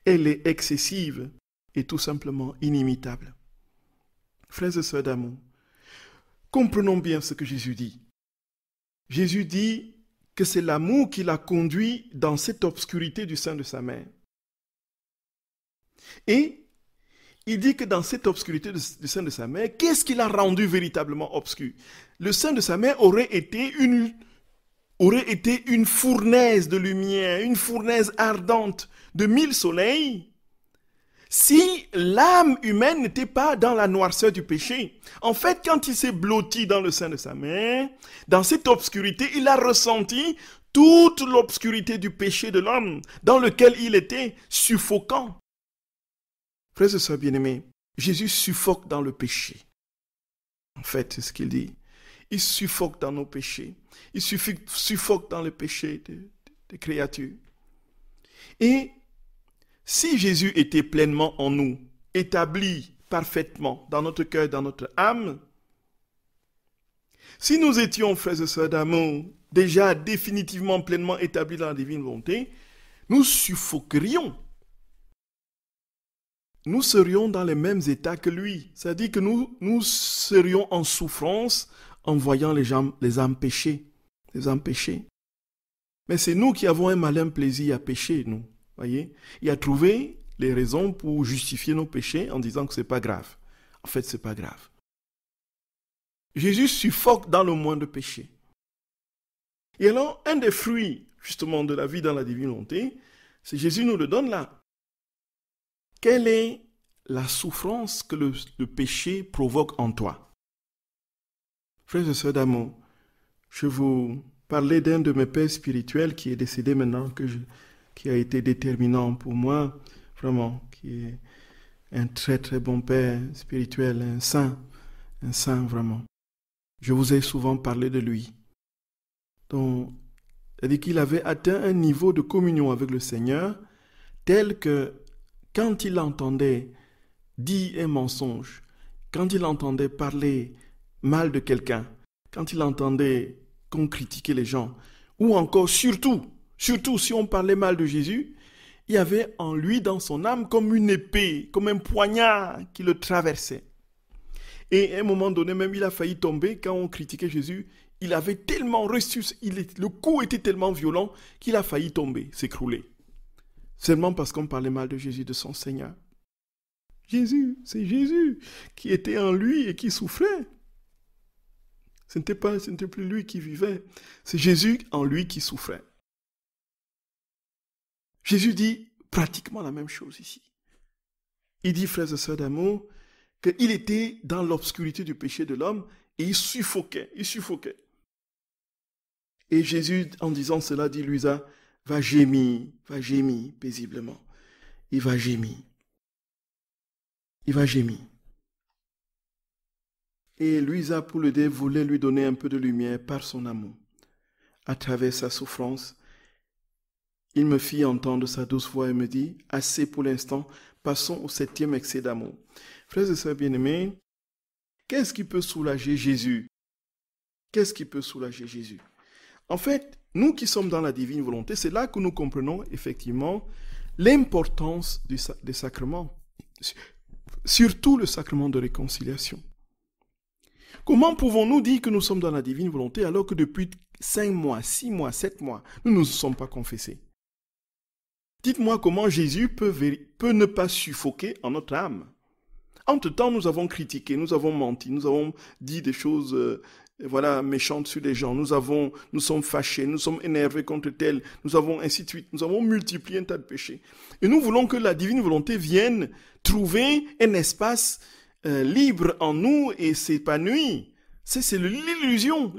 Elle est excessive et tout simplement inimitable. Frères et sœurs d'amour, comprenons bien ce que Jésus dit. Jésus dit que c'est l'amour qui l'a conduit dans cette obscurité du sein de sa mère. Et il dit que dans cette obscurité du sein de sa mère, qu'est-ce qui l'a rendu véritablement obscur? Le sein de sa mère aurait été une fournaise de lumière, une fournaise ardente de 1000 soleils, si l'âme humaine n'était pas dans la noirceur du péché. En fait, quand il s'est blotti dans le sein de sa mère, dans cette obscurité, il a ressenti toute l'obscurité du péché de l'homme, dans lequel il était suffocant. Frères et sœurs bien-aimés, Jésus suffoque dans le péché. En fait, c'est ce qu'il dit. Il suffoque dans nos péchés. Il suffoque dans le péché des créatures. Et si Jésus était pleinement en nous, établi parfaitement dans notre cœur, dans notre âme, si nous étions, frères et sœurs d'amour, déjà définitivement pleinement établis dans la divine volonté, nous suffoquerions. Nous serions dans les mêmes états que lui. C'est-à-dire que nous serions en souffrance en voyant les âmes pécher. Les âmes pécher. Mais c'est nous qui avons un malin plaisir à pécher, nous. Voyez, et à trouver les raisons pour justifier nos péchés en disant que ce n'est pas grave. En fait, ce n'est pas grave. Jésus suffoque dans le moindre péché. Et alors, un des fruits, justement, de la vie dans la divine volonté, c'est Jésus nous le donne là. Quelle est la souffrance que le péché provoque en toi? Frères et sœurs d'amour, je vous parlais d'un de mes pères spirituels qui est décédé maintenant, qui a été déterminant pour moi, vraiment, qui est un très très bon père spirituel, un saint vraiment. Je vous ai souvent parlé de lui. Donc, c'est-à-dire qu'il avait atteint un niveau de communion avec le Seigneur tel que quand il entendait dire un mensonge, quand il entendait parler mal de quelqu'un, quand il entendait qu'on critiquait les gens, ou encore surtout si on parlait mal de Jésus, il y avait en lui, dans son âme, comme une épée, comme un poignard qui le traversait. Et à un moment donné, même il a failli tomber quand on critiquait Jésus. Il avait tellement reçu, le coup était tellement violent qu'il a failli tomber, s'écrouler. Seulement parce qu'on parlait mal de Jésus, de son Seigneur. Jésus, c'est Jésus qui était en lui et qui souffrait. Ce n'était plus lui qui vivait, c'est Jésus en lui qui souffrait. Jésus dit pratiquement la même chose ici. Il dit, frères et sœurs d'amour, qu'il était dans l'obscurité du péché de l'homme et il suffoquait. Et Jésus, en disant cela, dit, Luisa, va gémir paisiblement. Il va gémir. Et Luisa, pour l'aider, voulait lui donner un peu de lumière par son amour. À travers sa souffrance, il me fit entendre sa douce voix et me dit, assez pour l'instant, passons au 7e excès d'amour. Frères et sœurs bien-aimés, qu'est-ce qui peut soulager Jésus? En fait, nous qui sommes dans la divine volonté, c'est là que nous comprenons effectivement l'importance des sacrements, surtout le sacrement de réconciliation. Comment pouvons-nous dire que nous sommes dans la divine volonté alors que depuis 5 mois, 6 mois, 7 mois, nous ne nous sommes pas confessés? Dites-moi comment Jésus peut ne pas suffoquer en notre âme. Entre-temps, nous avons critiqué, nous avons menti, nous avons dit des choses méchantes sur les gens, nous sommes fâchés, nous sommes énervés contre tel, nous avons ainsi de suite, nous avons multiplié un tas de péchés. Et nous voulons que la divine volonté vienne trouver un espace libre en nous et s'épanouir. C'est l'illusion.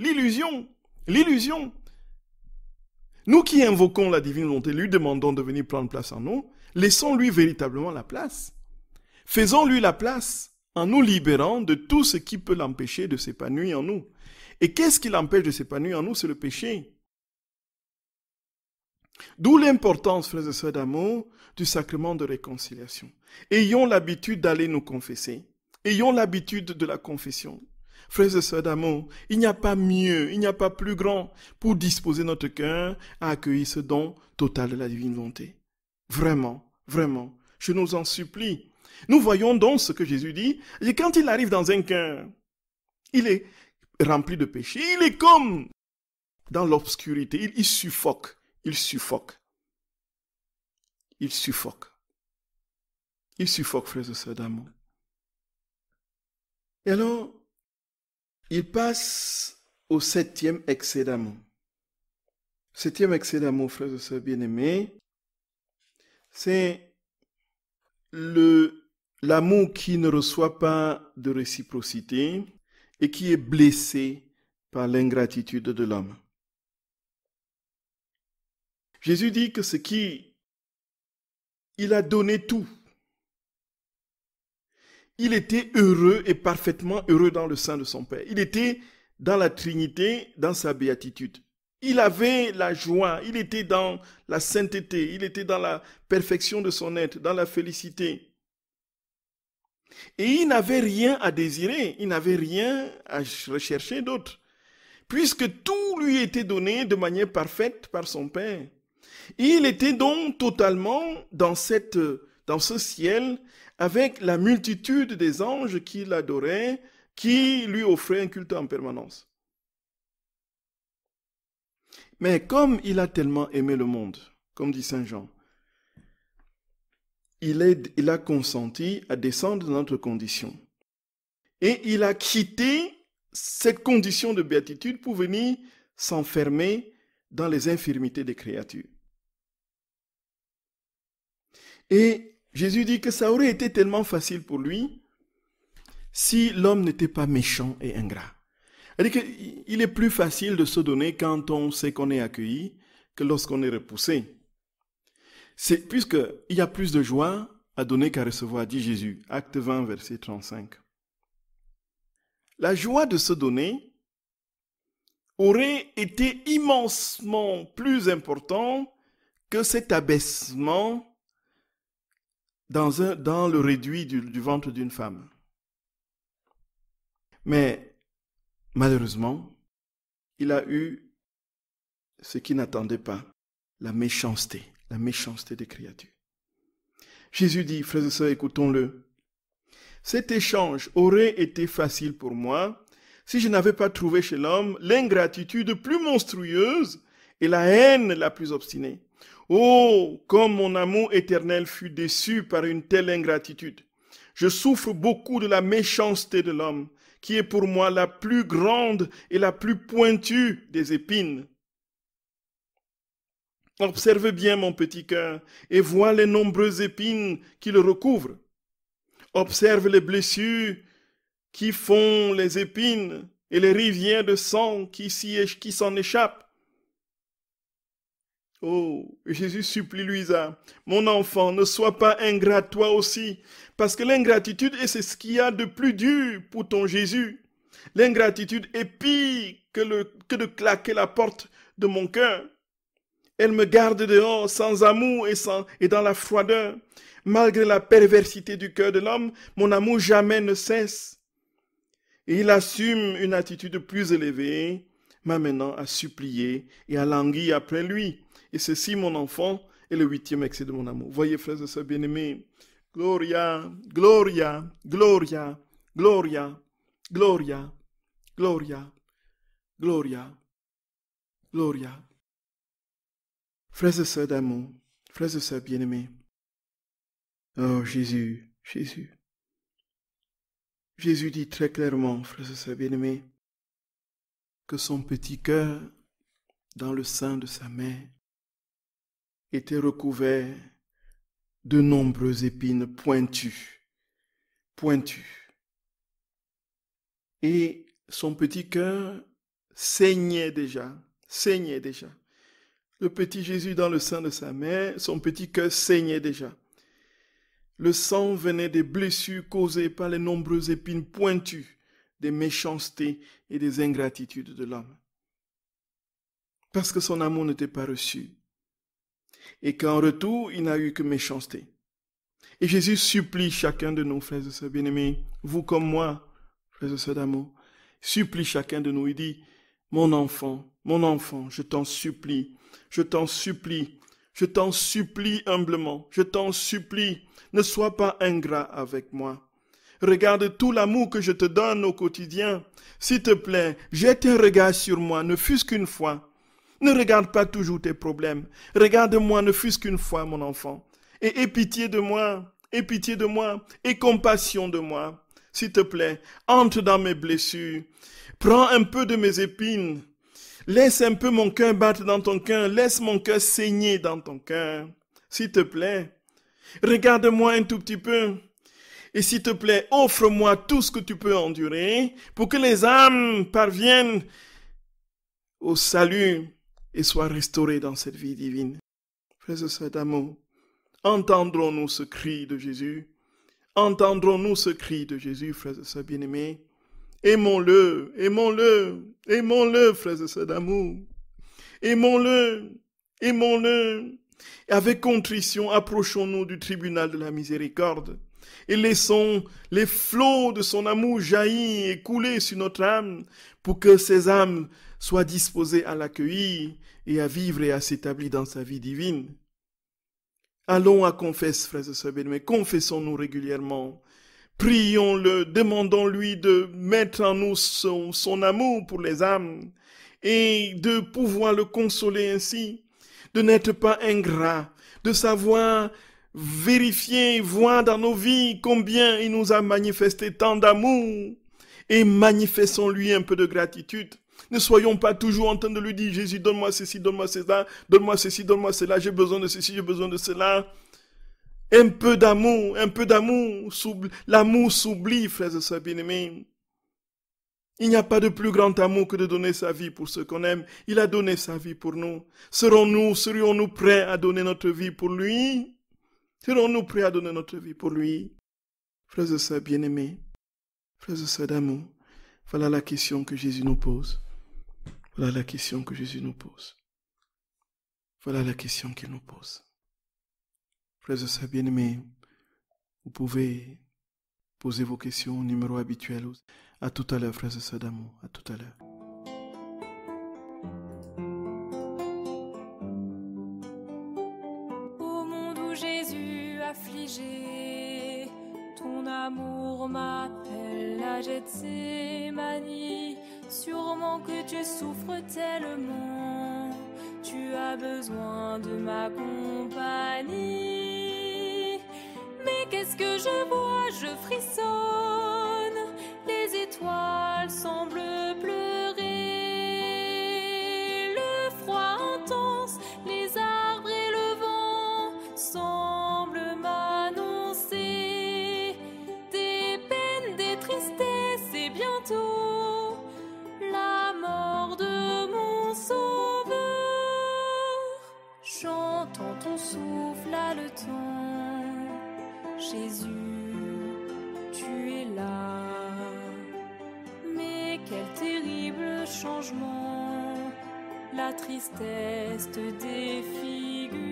Nous qui invoquons la divine volonté, lui demandons de venir prendre place en nous, laissons-lui véritablement la place. Faisons-lui la place en nous libérant de tout ce qui peut l'empêcher de s'épanouir en nous. Et qu'est-ce qui l'empêche de s'épanouir en nous? C'est le péché. D'où l'importance, frères et sœurs d'amour, du sacrement de réconciliation. Ayons l'habitude d'aller nous confesser. Ayons l'habitude de la confession. Frères et sœurs d'amour, il n'y a pas mieux, il n'y a pas plus grand pour disposer notre cœur à accueillir ce don total de la divine volonté. Vraiment, vraiment, je nous en supplie. Nous voyons donc ce que Jésus dit, et quand il arrive dans un cœur, il est rempli de péché, il est comme dans l'obscurité, il suffoque, il suffoque. Il suffoque. Il suffoque, frères et sœurs d'amour. Et alors, il passe au 7e excès d'amour. 7e excès d'amour, frères et sœurs bien-aimés, c'est l'amour qui ne reçoit pas de réciprocité et qui est blessé par l'ingratitude de l'homme. Jésus dit que il a donné tout. Il était heureux et parfaitement heureux dans le sein de son Père. Il était dans la Trinité, dans sa béatitude. Il avait la joie, il était dans la sainteté, il était dans la perfection de son être, dans la félicité. Et il n'avait rien à désirer, il n'avait rien à rechercher d'autre, puisque tout lui était donné de manière parfaite par son Père. Et il était donc totalement dans ce ciel avec la multitude des anges qui l'adoraient, qui lui offraient un culte en permanence. Mais comme il a tellement aimé le monde, comme dit Saint Jean, il a consenti à descendre dans notre condition. Et il a quitté cette condition de béatitude pour venir s'enfermer dans les infirmités des créatures. Et Jésus dit que ça aurait été tellement facile pour lui si l'homme n'était pas méchant et ingrat. C'est-à-dire qu'il est plus facile de se donner quand on sait qu'on est accueilli que lorsqu'on est repoussé. Puisqu'il y a plus de joie à donner qu'à recevoir, dit Jésus. Acte 20, verset 35. La joie de se donner aurait été immensement plus important que cet abaissement dans le réduit du ventre d'une femme. Mais malheureusement, il a eu ce qu'il n'attendait pas, la méchanceté des créatures. Jésus dit, frères et sœurs, écoutons-le, cet échange aurait été facile pour moi si je n'avais pas trouvé chez l'homme l'ingratitude plus monstrueuse et la haine la plus obstinée. Oh, comme mon amour éternel fut déçu par une telle ingratitude. Je souffre beaucoup de la méchanceté de l'homme, qui est pour moi la plus grande et la plus pointue des épines. Observe bien mon petit cœur et vois les nombreuses épines qui le recouvrent. Observe les blessures qui font les épines et les rivières de sang qui s'en échappent. Oh, Jésus supplie Louisa, mon enfant, ne sois pas ingrat toi aussi, parce que l'ingratitude, c'est ce qu'il y a de plus dur pour ton Jésus. L'ingratitude est pire que de claquer la porte de mon cœur. Elle me garde dehors sans amour et dans la froideur. Malgré la perversité du cœur de l'homme, mon amour jamais ne cesse. Et il assume une attitude plus élevée, m'amenant à supplier et à languir après lui. Et ceci, mon enfant, est le 8e excès de mon amour. Voyez, frères et sœurs bien-aimés, Gloria, Gloria, Gloria, Gloria, Gloria, Gloria, Gloria, Gloria. Frères et sœurs d'amour, frères et sœurs bien-aimés, oh Jésus, Jésus. Jésus dit très clairement, frères et sœurs bien-aimés, que son petit cœur, dans le sein de sa mère, était recouvert de nombreuses épines pointues. Et son petit cœur saignait déjà. Le petit Jésus dans le sein de sa mère, son petit cœur saignait déjà. Le sang venait des blessures causées par les nombreuses épines pointues des méchancetés et des ingratitudes de l'homme. Parce que son amour n'était pas reçu. Et qu'en retour, il n'a eu que méchanceté. Et Jésus supplie chacun de nous, frères et sœurs bien-aimés, vous comme moi, frères et sœurs d'amour, supplie chacun de nous. Il dit, mon enfant, je t'en supplie, je t'en supplie, je t'en supplie humblement, je t'en supplie, ne sois pas ingrat avec moi. Regarde tout l'amour que je te donne au quotidien. S'il te plaît, jette un regard sur moi, ne fût-ce qu'une fois. Ne regarde pas toujours tes problèmes. Regarde-moi, ne fût-ce qu'une fois, mon enfant. Et aie pitié de moi, aie pitié de moi, aie compassion de moi. S'il te plaît, entre dans mes blessures. Prends un peu de mes épines. Laisse un peu mon cœur battre dans ton cœur. Laisse mon cœur saigner dans ton cœur. S'il te plaît, regarde-moi un tout petit peu. Et s'il te plaît, offre-moi tout ce que tu peux endurer pour que les âmes parviennent au salut et soient restaurées dans cette vie divine. Frères et sœurs d'amour, entendrons-nous ce cri de Jésus? Entendrons-nous ce cri de Jésus, frères et sœurs bien-aimés? Aimons-le, aimons-le, aimons-le, frères et sœurs d'amour. Aimons-le, aimons-le. Et avec contrition, approchons-nous du tribunal de la miséricorde et laissons les flots de son amour jaillir et couler sur notre âme pour que ces âmes soient disposées à l'accueillir et à vivre et à s'établir dans sa vie divine. Allons à confesse, frères et sœurs bien-aimés, confessons-nous régulièrement. Prions-le, demandons-lui de mettre en nous son amour pour les âmes et de pouvoir le consoler ainsi, de n'être pas ingrat, de savoir vérifier, voir dans nos vies combien il nous a manifesté tant d'amour et manifestons-lui un peu de gratitude. Ne soyons pas toujours en train de lui dire, Jésus, donne-moi ceci, donne-moi cela, donne-moi ceci, donne-moi cela, j'ai besoin de ceci, j'ai besoin de cela. Un peu d'amour, l'amour s'oublie, frères et sœurs bien-aimés. Il n'y a pas de plus grand amour que de donner sa vie pour ceux qu'on aime. Il a donné sa vie pour nous. Serions-nous prêts à donner notre vie pour lui? Serons-nous prêts à donner notre vie pour lui? Frères et sœurs bien-aimés, frères et sœurs d'amour, voilà la question que Jésus nous pose. Voilà la question que Jésus nous pose. Voilà la question qu'il nous pose. Frères et sœurs bien-aimés, vous pouvez poser vos questions au numéro habituel. À tout à l'heure, frères et sœurs d'amour. À tout à l'heure. Ô monde où Jésus affligé, ton amour m'appelle à Gethsémani. Sûrement que tu souffres tellement, tu as besoin de ma compagnie. Mais qu'est-ce que je vois? Je frissonne, les étoiles semblent pleurer, le froid intense, les arbres et le vent semblent m'annoncer des peines, des tristesses et bientôt la mort de mon sauveur. J'entends ton souffle haletant, Jésus, tu es là. Mais quel terrible changement, la tristesse te défigure.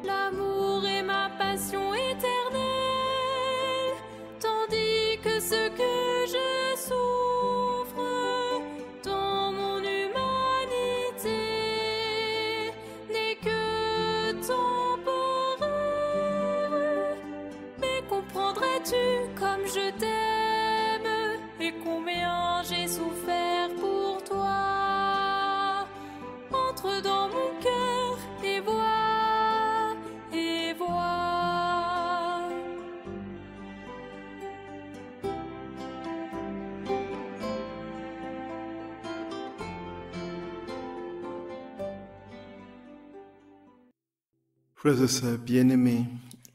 L'amour est ma passion éternelle, tandis que ce que je souffre dans mon humanité n'est que temporaire. Mais comprendrais-tu comme je t'aime et combien j'ai souffert pour toi? Entre dans mon cœur et vois, et vois. Frères et sœurs bien-aimés,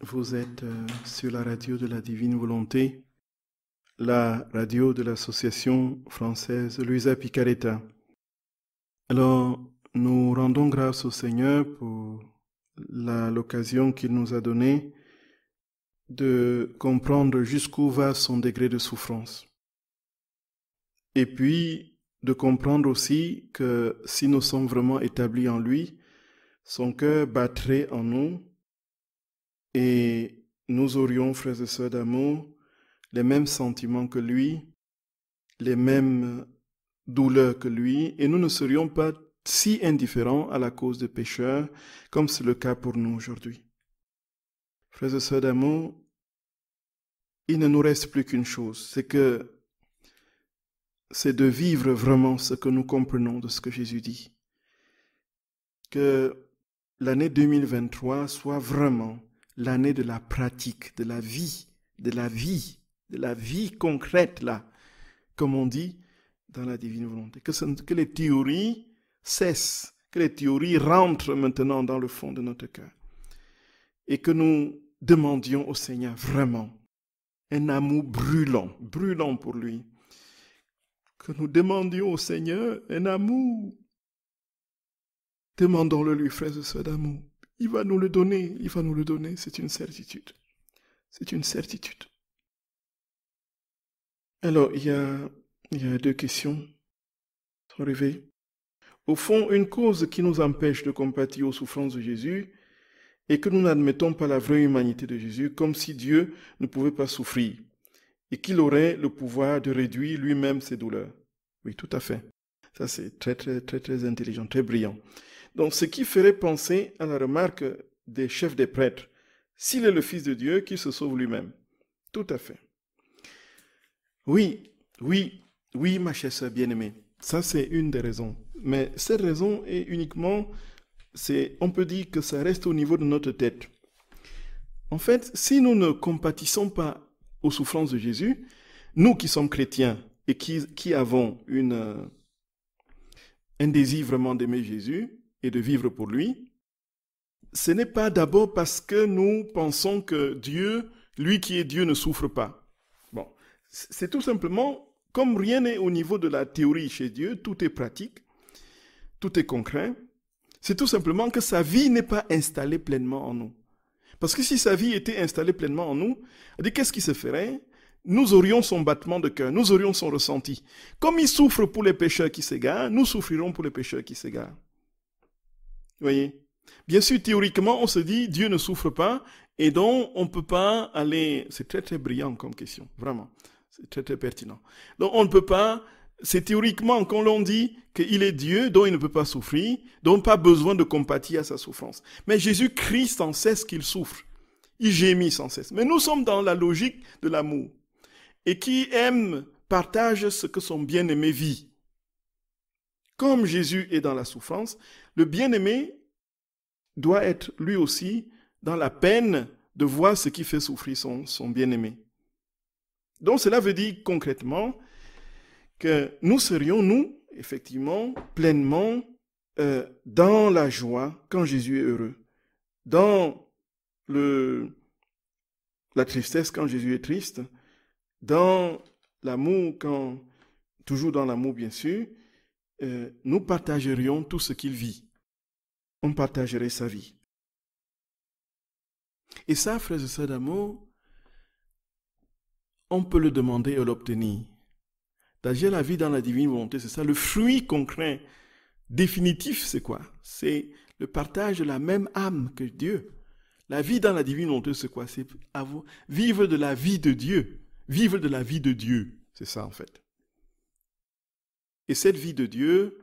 vous êtes sur la radio de la Divine Volonté, la radio de l'association française Luisa Picaretta. Alors, nous rendons grâce au Seigneur pour l'occasion qu'il nous a donnée de comprendre jusqu'où va son degré de souffrance. Et puis, de comprendre aussi que si nous sommes vraiment établis en lui, son cœur battrait en nous et nous aurions, frères et sœurs d'amour, les mêmes sentiments que lui, les mêmes douleurs que lui, et nous ne serions pas si indifférents à la cause des pécheurs, comme c'est le cas pour nous aujourd'hui. Frères et sœurs d'amour, il ne nous reste plus qu'une chose, c'est de vivre vraiment ce que nous comprenons de ce que Jésus dit. Que l'année 2023 soit vraiment l'année de la pratique, de la vie concrète, là, comme on dit dans la divine volonté. Que les théories cessent, que les théories rentrent maintenant dans le fond de notre cœur. Et que nous demandions au Seigneur vraiment un amour brûlant pour lui. Que nous demandions au Seigneur un amour. Demandons-le lui, frères et sœurs d'amour. Il va nous le donner, c'est une certitude. C'est une certitude. Alors, il y a 2 questions sont arrivées. Au fond, une cause qui nous empêche de compatir aux souffrances de Jésus est que nous n'admettons pas la vraie humanité de Jésus, comme si Dieu ne pouvait pas souffrir et qu'il aurait le pouvoir de réduire lui-même ses douleurs. Oui, tout à fait. Ça, c'est très intelligent, très brillant. Donc, ce qui ferait penser à la remarque des chefs des prêtres, s'il est le Fils de Dieu, qu'il se sauve lui-même. Tout à fait. Oui, ma chère sœur bien-aimée. Ça, c'est une des raisons. Mais cette raison est uniquement, on peut dire que ça reste au niveau de notre tête. En fait, si nous ne compatissons pas aux souffrances de Jésus, nous qui sommes chrétiens et qui avons un désir vraiment d'aimer Jésus et de vivre pour lui, ce n'est pas d'abord parce que nous pensons que Dieu, lui qui est Dieu, ne souffre pas. Bon, c'est tout simplement, comme rien n'est au niveau de la théorie chez Dieu, tout est pratique, tout est concret, c'est tout simplement que sa vie n'est pas installée pleinement en nous. Parce que si sa vie était installée pleinement en nous, qu'est-ce qui se ferait? Nous aurions son battement de cœur, nous aurions son ressenti. Comme il souffre pour les pécheurs qui s'égarent, nous souffrirons pour les pécheurs qui s'égarent. Vous voyez? Bien sûr, théoriquement, on se dit, Dieu ne souffre pas, et donc on ne peut pas aller... C'est très brillant comme question, vraiment. C'est très pertinent. Donc on ne peut pas... C'est théoriquement quand l'on dit qu'il est Dieu, donc il ne peut pas souffrir, donc pas besoin de compatir à sa souffrance. Mais Jésus crie sans cesse qu'il souffre. Il gémit sans cesse. Mais nous sommes dans la logique de l'amour. Et qui aime, partage ce que son bien-aimé vit. Comme Jésus est dans la souffrance, le bien-aimé doit être lui aussi dans la peine de voir ce qui fait souffrir son bien-aimé. Donc cela veut dire concrètement que nous serions, nous, effectivement, pleinement dans la joie quand Jésus est heureux, dans la tristesse quand Jésus est triste, dans l'amour toujours dans l'amour bien sûr, nous partagerions tout ce qu'il vit. On partagerait sa vie. Et ça, frères et sœurs d'amour, on peut le demander et l'obtenir. D'agir la vie dans la divine volonté, c'est ça. Le fruit concret, définitif, c'est quoi? C'est le partage de la même âme que Dieu. La vie dans la divine volonté, c'est quoi? C'est vivre de la vie de Dieu. Vivre de la vie de Dieu. C'est ça, en fait. Et cette vie de Dieu,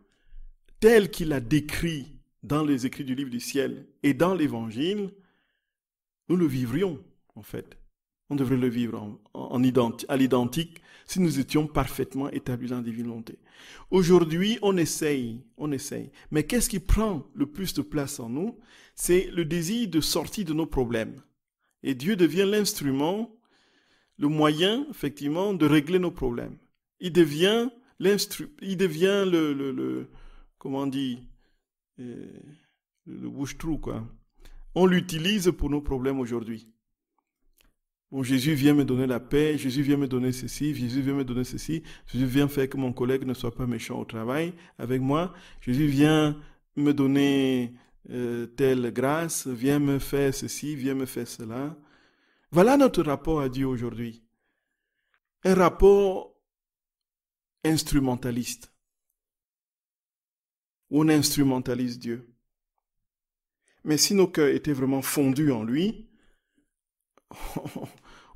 telle qu'il a décrit dans les écrits du livre du ciel et dans l'évangile, nous le vivrions, en fait. On devrait le vivre à l'identique si nous étions parfaitement établis dans la divine volonté. Aujourd'hui, on essaye. Mais qu'est-ce qui prend le plus de place en nous? C'est le désir de sortir de nos problèmes. Et Dieu devient l'instrument, le moyen, effectivement, de régler nos problèmes. Il devient comment on dit, le bouche-trou, quoi. On l'utilise pour nos problèmes aujourd'hui. Bon, Jésus vient me donner la paix, Jésus vient me donner ceci, Jésus vient me donner ceci, Jésus vient faire que mon collègue ne soit pas méchant au travail avec moi, Jésus vient me donner telle grâce, vient me faire ceci, vient me faire cela. Voilà notre rapport à Dieu aujourd'hui. Un rapport instrumentaliste. On instrumentalise Dieu. Mais si nos cœurs étaient vraiment fondus en lui,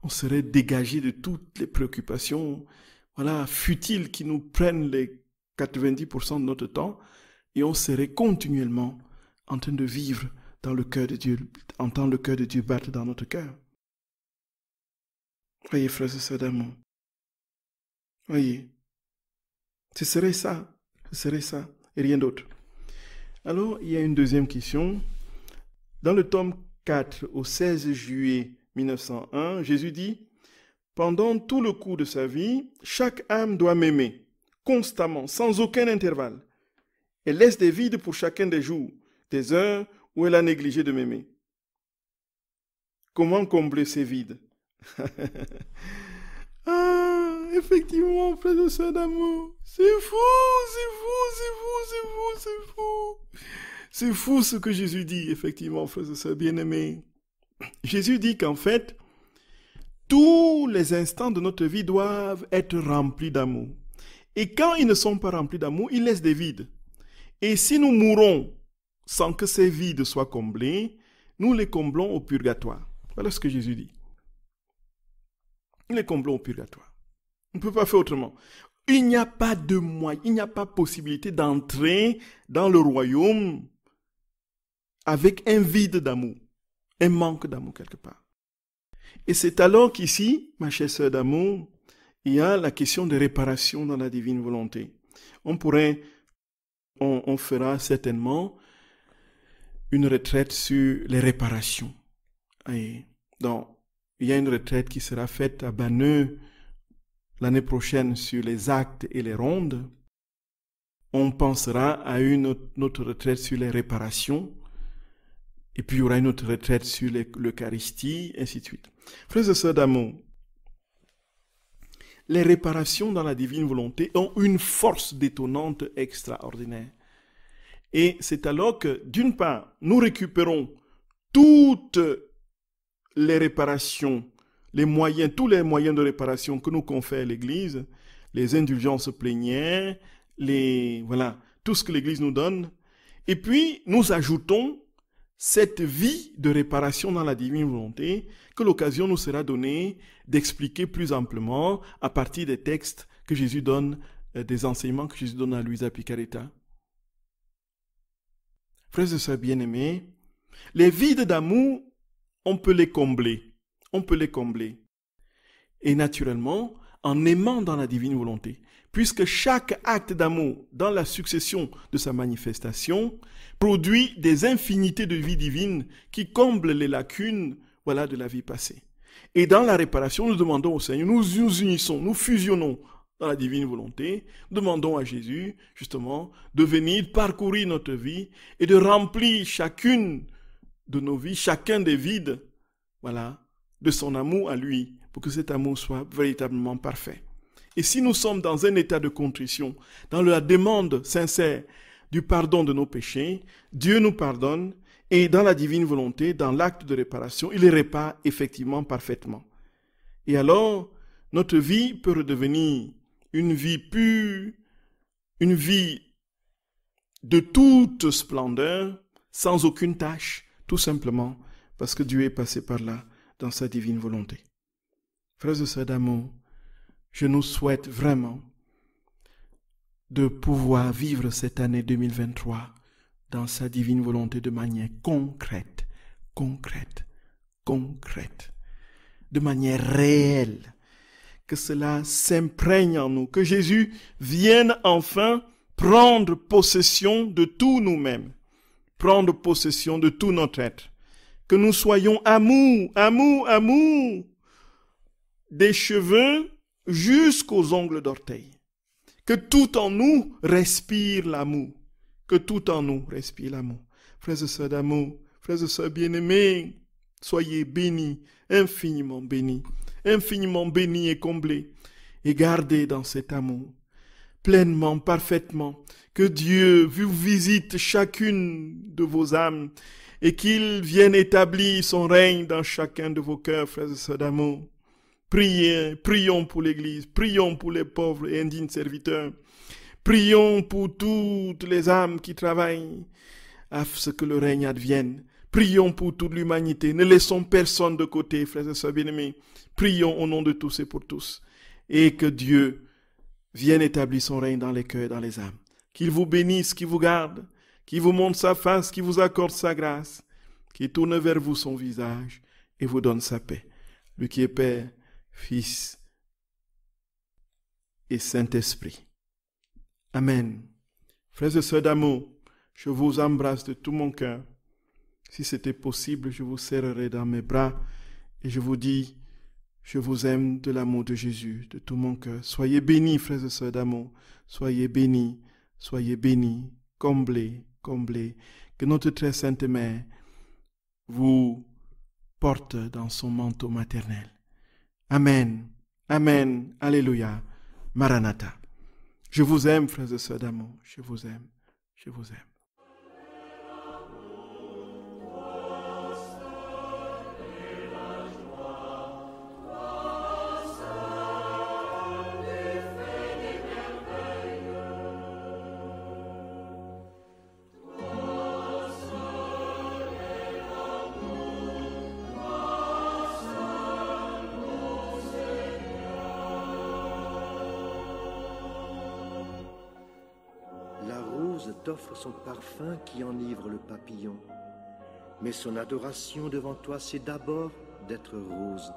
on serait dégagé de toutes les préoccupations, voilà, futiles qui nous prennent les 90% de notre temps, et on serait continuellement en train de vivre dans le cœur de Dieu, entendre le cœur de Dieu battre dans notre cœur. Voyez, frères et sœurs d'amour. Voyez, ce serait ça, et rien d'autre. Alors, il y a une deuxième question. Dans le tome 4, au 16 juillet 1901, Jésus dit « Pendant tout le cours de sa vie, chaque âme doit m'aimer, constamment, sans aucun intervalle. Elle laisse des vides pour chacun des jours, des heures où elle a négligé de m'aimer. » Comment combler ces vides? Ah, effectivement, frères et sœurs d'amour, c'est fou. C'est fou ce que Jésus dit, effectivement, frères et sœurs bien-aimés. Jésus dit qu'en fait, tous les instants de notre vie doivent être remplis d'amour. Et quand ils ne sont pas remplis d'amour, ils laissent des vides. Et si nous mourons sans que ces vides soient comblés, nous les comblons au purgatoire. Voilà ce que Jésus dit. Nous les comblons au purgatoire. On ne peut pas faire autrement. Il n'y a pas de moyen, il n'y a pas possibilité d'entrer dans le royaume avec un vide d'amour, un manque d'amour quelque part. Et c'est alors qu'ici, ma chère sœur d'amour, il y a la question de réparation dans la divine volonté. On fera certainement une retraite sur les réparations. Et donc, il y a une retraite qui sera faite à Banneux l'année prochaine sur les actes et les rondes. On pensera à une autre retraite sur les réparations. Et puis il y aura une autre retraite sur l'Eucharistie, ainsi de suite. Frères et sœurs d'amour, les réparations dans la divine volonté ont une force détonnante extraordinaire. Et c'est alors que, d'une part, nous récupérons toutes les réparations, tous les moyens de réparation que nous confère l'Église, les indulgences plénières, tout ce que l'Église nous donne. Et puis, nous ajoutons cette vie de réparation dans la divine volonté que l'occasion nous sera donnée d'expliquer plus amplement à partir des textes que Jésus donne, des enseignements que Jésus donne à Luisa Picaretta. Frères et sœurs bien-aimés, les vides d'amour, on peut les combler. Et naturellement, en aimant dans la divine volonté, puisque chaque acte d'amour dans la succession de sa manifestation produit des infinités de vie divine qui comblent les lacunes de la vie passée. Et dans la réparation, nous demandons au Seigneur, nous unissons, nous fusionnons dans la divine volonté, demandons à Jésus, justement, de venir parcourir notre vie et de remplir chacune de nos vies, chacun des vides, de son amour à lui, pour que cet amour soit véritablement parfait. Et si nous sommes dans un état de contrition, dans la demande sincère du pardon de nos péchés, Dieu nous pardonne et dans la divine volonté, dans l'acte de réparation, il les répare effectivement parfaitement. Et alors, notre vie peut redevenir une vie pure, une vie de toute splendeur, sans aucune tâche, tout simplement parce que Dieu est passé par là dans sa divine volonté. Frères et sœurs d'amour, je nous souhaite vraiment de pouvoir vivre cette année 2023 dans sa divine volonté de manière concrète, de manière réelle, que cela s'imprègne en nous, que Jésus vienne enfin prendre possession de tout nous-mêmes, prendre possession de tout notre être, que nous soyons amour, des cheveux jusqu'aux ongles d'orteil, que tout en nous respire l'amour, Frères et sœurs d'amour, frères et sœurs bien-aimés, soyez bénis, infiniment bénis et comblés, et gardez dans cet amour, pleinement, parfaitement, que Dieu vous visite chacune de vos âmes, et qu'il vienne établir son règne dans chacun de vos cœurs, frères et sœurs d'amour. Prions pour l'Église, prions pour les pauvres et indignes serviteurs, prions pour toutes les âmes qui travaillent à ce que le règne advienne. Prions pour toute l'humanité. Ne laissons personne de côté, frères et sœurs bien-aimés. Prions au nom de tous et pour tous. Et que Dieu vienne établir son règne dans les cœurs et dans les âmes. Qu'il vous bénisse, qu'il vous garde, qu'il vous montre sa face, qu'il vous accorde sa grâce, qu'il tourne vers vous son visage et vous donne sa paix. Lui qui est Père, Fils et Saint-Esprit. Amen. Frères et sœurs d'amour, je vous embrasse de tout mon cœur. Si c'était possible, je vous serrerai dans mes bras et je vous dis, je vous aime de l'amour de Jésus, de tout mon cœur. Soyez bénis, frères et sœurs d'amour. Soyez bénis, comblés, comblés. Que notre très sainte mère vous porte dans son manteau maternel. Amen, amen, alléluia, Maranatha. Je vous aime, frères et sœurs d'amour. Je vous aime, je vous aime. T'offre son parfum qui enivre le papillon. Mais son adoration devant toi, c'est d'abord d'être rose.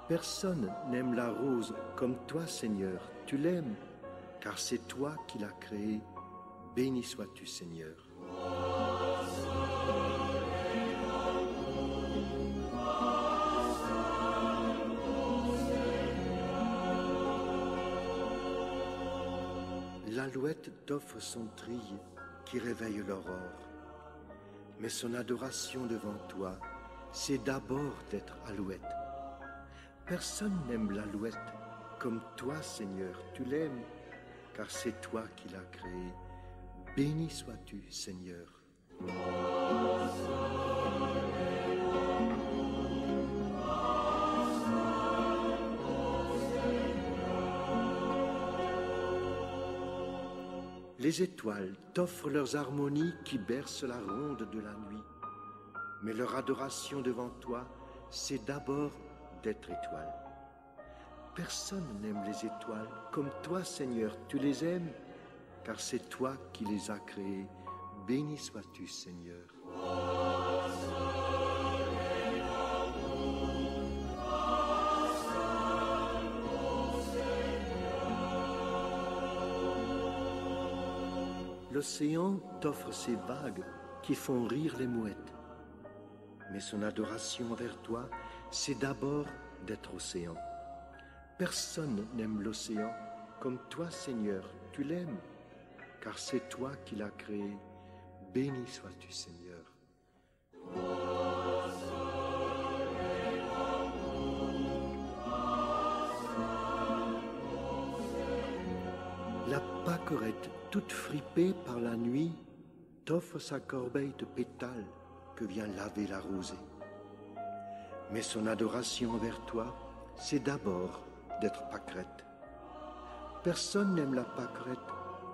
Personne n'aime la rose comme toi, Seigneur. Tu l'aimes, car c'est toi qui l'as créée. Béni sois-tu, Seigneur. L'alouette t'offre son trille qui réveille l'aurore. Mais son adoration devant toi, c'est d'abord d'être alouette. Personne n'aime l'alouette comme toi, Seigneur. Tu l'aimes, car c'est toi qui l'as créée. Béni sois-tu, Seigneur. Les étoiles t'offrent leurs harmonies qui bercent la ronde de la nuit. Mais leur adoration devant toi, c'est d'abord d'être étoile. Personne n'aime les étoiles comme toi, Seigneur. Tu les aimes, car c'est toi qui les as créées. Béni sois-tu, Seigneur. L'océan t'offre ses vagues qui font rire les mouettes. Mais son adoration envers toi, c'est d'abord d'être océan. Personne n'aime l'océan comme toi, Seigneur. Tu l'aimes, car c'est toi qui l'as créé. Béni sois-tu, Seigneur. La pâquerette, toute fripée par la nuit, t'offre sa corbeille de pétales que vient laver la rosée. Mais son adoration envers toi, c'est d'abord d'être pâquerette. Personne n'aime la pâquerette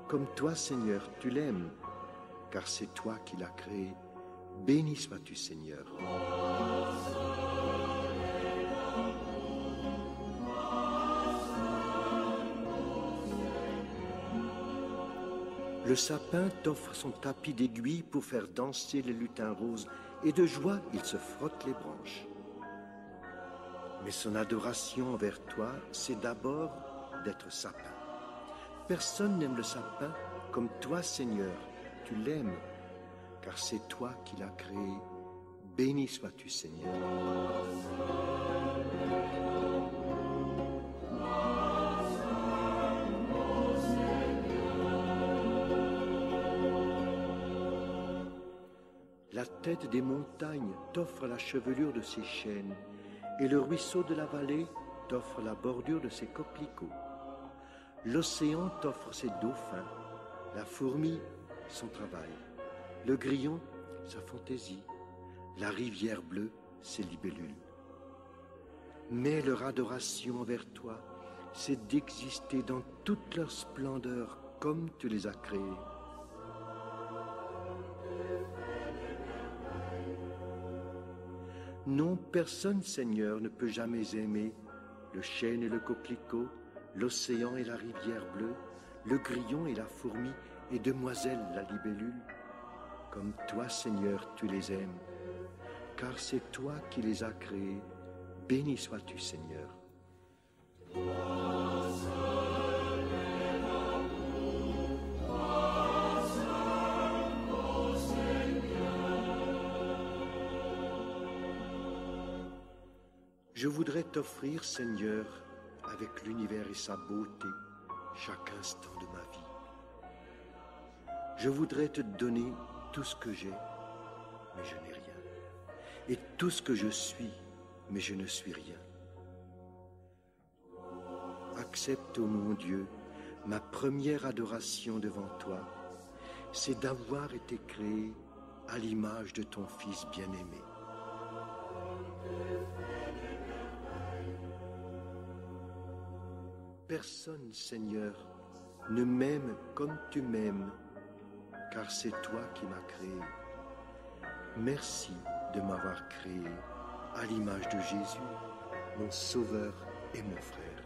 comme toi, Seigneur. Tu l'aimes, car c'est toi qui l'as créée. Béni sois-tu, Seigneur. Le sapin t'offre son tapis d'aiguilles pour faire danser les lutins roses, et de joie il se frotte les branches. Mais son adoration envers toi, c'est d'abord d'être sapin. Personne n'aime le sapin comme toi, Seigneur. Tu l'aimes, car c'est toi qui l'as créé. Béni sois-tu, Seigneur. La tête des montagnes t'offre la chevelure de ses chênes, et le ruisseau de la vallée t'offre la bordure de ses coquelicots. L'océan t'offre ses dauphins, la fourmi son travail, le grillon sa fantaisie, la rivière bleue ses libellules. Mais leur adoration envers toi, c'est d'exister dans toute leur splendeur comme tu les as créés. Non, personne, Seigneur, ne peut jamais aimer le chêne et le coquelicot, l'océan et la rivière bleue, le grillon et la fourmi et demoiselle la libellule. Comme toi, Seigneur, tu les aimes, car c'est toi qui les as créés. Béni sois-tu, Seigneur. Je voudrais t'offrir, Seigneur, avec l'univers et sa beauté, chaque instant de ma vie. Je voudrais te donner tout ce que j'ai, mais je n'ai rien. Et tout ce que je suis, mais je ne suis rien. Accepte, ô mon Dieu, ma première adoration devant toi, c'est d'avoir été créé à l'image de ton Fils bien-aimé. Personne, Seigneur, ne m'aime comme tu m'aimes, car c'est toi qui m'as créé. Merci de m'avoir créé à l'image de Jésus, mon Sauveur et mon frère.